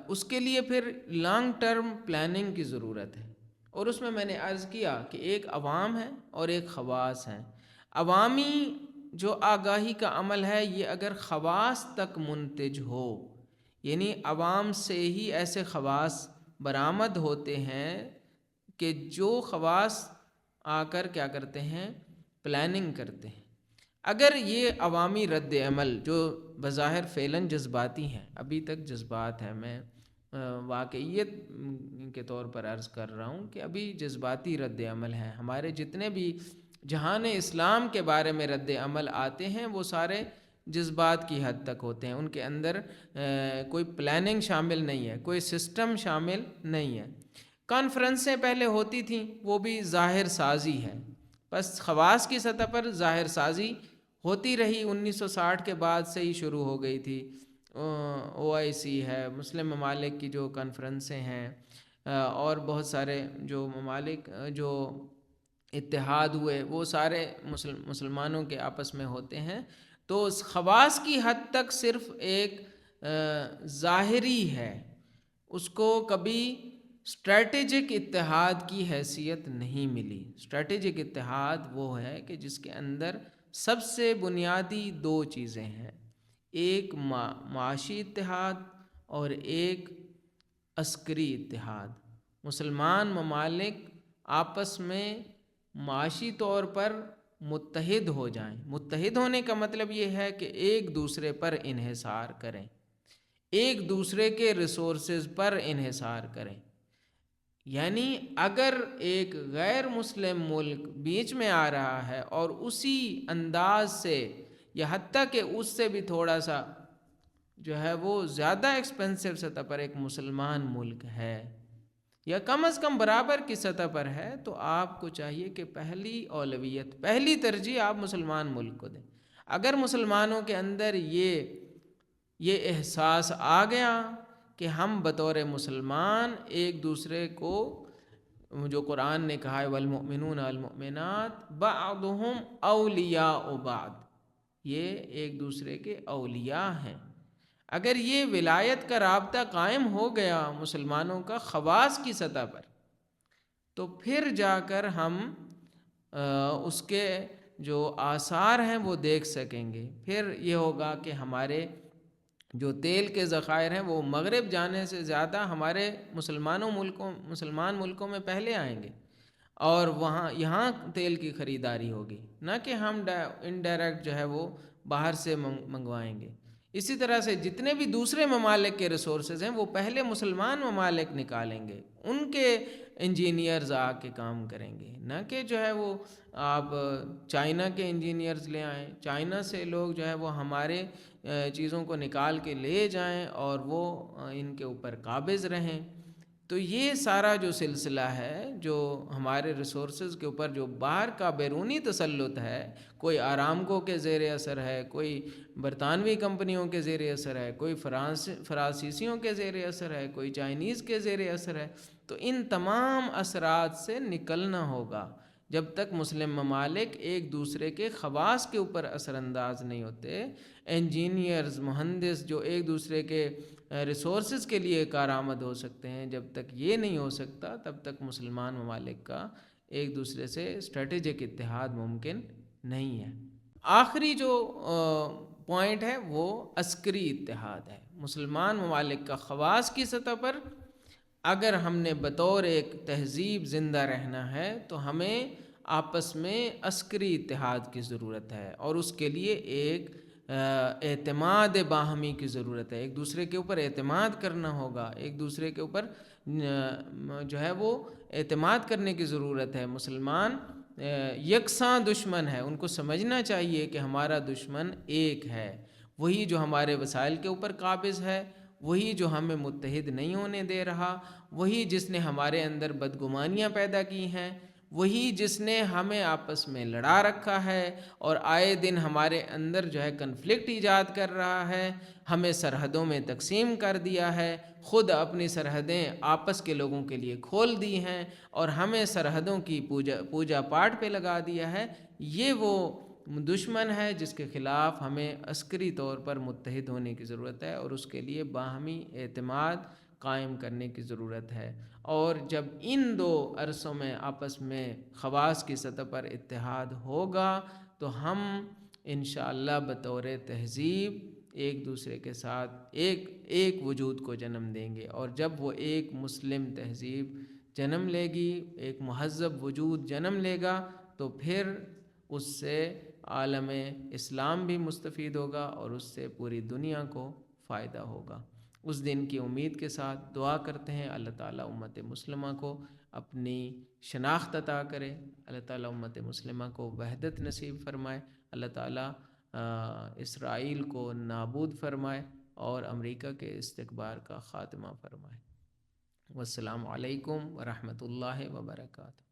اس کے لیے پھر لانگ ٹرم پلاننگ کی ضرورت ہے، اور اس میں نے عرض کیا کہ ایک عوام ہے اور ایک خواص ہیں۔ عوامی جو آگاہی کا عمل ہے، یہ اگر خواص تک منتج ہو، یعنی عوام سے ہی ایسے خواص برآمد ہوتے ہیں کہ جو خواص آ کر کیا کرتے ہیں، پلاننگ کرتے ہیں۔ اگر یہ عوامی رد عمل جو بظاہر فعلاً جذباتی ہیں، ابھی تک جذبات ہیں، میں واقعیت کے طور پر عرض کر رہا ہوں کہ ابھی جذباتی رد عمل ہیں، ہمارے جتنے بھی جہان اسلام کے بارے میں رد عمل آتے ہیں، وہ سارے جذبات کی حد تک ہوتے ہیں، ان کے اندر کوئی پلاننگ شامل نہیں ہے، کوئی سسٹم شامل نہیں ہے۔ کانفرنسیں پہلے ہوتی تھیں، وہ بھی ظاہر سازی ہے، بس خواص کی سطح پر ظاہر سازی ہوتی رہی، 1960 کے بعد سے ہی شروع ہو گئی تھی۔ OIC ہے، مسلم ممالک کی جو کانفرنسیں ہیں، اور بہت سارے جو ممالک جو اتحاد ہوئے، وہ سارے مسلمانوں کے آپس میں ہوتے ہیں، تو اس خواص کی حد تک صرف ایک ظاہری ہے، اس کو کبھی اسٹریٹجک اتحاد کی حیثیت نہیں ملی۔ اسٹریٹجک اتحاد وہ ہے کہ جس کے اندر سب سے بنیادی دو چیزیں ہیں، ایک معاشی اتحاد اور ایک عسکری اتحاد۔ مسلمان ممالک آپس میں معاشی طور پر متحد ہو جائیں۔ متحد ہونے کا مطلب یہ ہے کہ ایک دوسرے پر انحصار کریں، ایک دوسرے کے ریسورسز پر انحصار کریں۔ یعنی اگر ایک غیر مسلم ملک بیچ میں آ رہا ہے اور اسی انداز سے، یا حتیٰ کہ اس سے بھی تھوڑا سا جو ہے وہ زیادہ ایکسپینسو سطح پر ایک مسلمان ملک ہے، یا کم از کم برابر کی سطح پر ہے، تو آپ کو چاہیے کہ پہلی اولویت، پہلی ترجیح آپ مسلمان ملک کو دیں۔ اگر مسلمانوں کے اندر یہ احساس آ گیا کہ ہم بطور مسلمان ایک دوسرے کو، جو قرآن نے کہا ہے والمؤمنون والمؤمنات بعضهم اولیاء بعض، یہ ایک دوسرے کے اولیاء ہیں، اگر یہ ولایت کا رابطہ قائم ہو گیا مسلمانوں کا خواص کی سطح پر، تو پھر جا کر ہم اس کے جو آثار ہیں وہ دیکھ سکیں گے۔ پھر یہ ہوگا کہ ہمارے جو تیل کے ذخائر ہیں وہ مغرب جانے سے زیادہ ہمارے مسلمان ملکوں میں پہلے آئیں گے، اور وہاں یہاں تیل کی خریداری ہوگی، نہ کہ ہم انڈائریکٹ جو ہے وہ باہر سے منگوائیں گے۔ اسی طرح سے جتنے بھی دوسرے ممالک کے ریسورسز ہیں وہ پہلے مسلمان ممالک نکالیں گے، ان کے انجینئرز آ کے کام کریں گے، نہ کہ جو ہے وہ آپ چائنا کے انجینئرز لے آئیں، چائنا سے لوگ جو ہے وہ ہمارے چیزوں کو نکال کے لے جائیں اور وہ ان کے اوپر قابض رہیں۔ تو یہ سارا جو سلسلہ ہے، جو ہمارے ریسورسز کے اوپر جو باہر کا بیرونی تسلط ہے، کوئی آرامکو کے زیر اثر ہے، کوئی برطانوی کمپنیوں کے زیر اثر ہے، کوئی فرانسیسیوں کے زیر اثر ہے، کوئی چائنیز کے زیر اثر ہے، تو ان تمام اثرات سے نکلنا ہوگا۔ جب تک مسلم ممالک ایک دوسرے کے خواص کے اوپر اثر انداز نہیں ہوتے، انجینئرز، مہندس جو ایک دوسرے کے ریسورسز کے لیے کارآمد ہو سکتے ہیں، جب تک یہ نہیں ہو سکتا تب تک مسلمان ممالک کا ایک دوسرے سے اسٹریٹجک اتحاد ممکن نہیں ہے۔ آخری جو پوائنٹ ہے وہ عسکری اتحاد ہے۔ مسلمان ممالک کا خواص کی سطح پر اگر ہم نے بطور ایک تہذیب زندہ رہنا ہے تو ہمیں آپس میں عسکری اتحاد کی ضرورت ہے، اور اس کے لیے ایک اعتماد باہمی کی ضرورت ہے۔ ایک دوسرے کے اوپر اعتماد کرنا ہوگا، ایک دوسرے کے اوپر جو ہے وہ اعتماد کرنے کی ضرورت ہے۔ مسلمان یکساں دشمن ہے، ان کو سمجھنا چاہیے کہ ہمارا دشمن ایک ہے، وہی جو ہمارے وسائل کے اوپر قابض ہے، وہی جو ہمیں متحد نہیں ہونے دے رہا، وہی جس نے ہمارے اندر بدگمانیاں پیدا کی ہیں، وہی جس نے ہمیں آپس میں لڑا رکھا ہے اور آئے دن ہمارے اندر جو ہے کنفلکٹ ایجاد کر رہا ہے، ہمیں سرحدوں میں تقسیم کر دیا ہے، خود اپنی سرحدیں آپس کے لوگوں کے لیے کھول دی ہیں اور ہمیں سرحدوں کی پوجا پاٹ پہ لگا دیا ہے۔ یہ وہ دشمن ہے جس کے خلاف ہمیں عسکری طور پر متحد ہونے کی ضرورت ہے، اور اس کے لیے باہمی اعتماد قائم کرنے کی ضرورت ہے۔ اور جب ان دو عرصوں میں آپس میں خواص کی سطح پر اتحاد ہوگا تو ہم انشاءاللہ بطور تہذیب ایک دوسرے کے ساتھ ایک وجود کو جنم دیں گے، اور جب وہ ایک مسلم تہذیب جنم لے گی، ایک مہذب وجود جنم لے گا، تو پھر اس سے عالم اسلام بھی مستفید ہوگا اور اس سے پوری دنیا کو فائدہ ہوگا۔ اس دن کی امید کے ساتھ دعا کرتے ہیں اللہ تعالیٰ امت مسلمہ کو اپنی شناخت عطا کرے، اللہ تعالیٰ امت مسلمہ کو وحدت نصیب فرمائے، اللہ تعالیٰ اسرائیل کو نابود فرمائے اور امریکہ کے استکبار کا خاتمہ فرمائے۔ والسلام علیکم ورحمۃ اللہ وبرکاتہ۔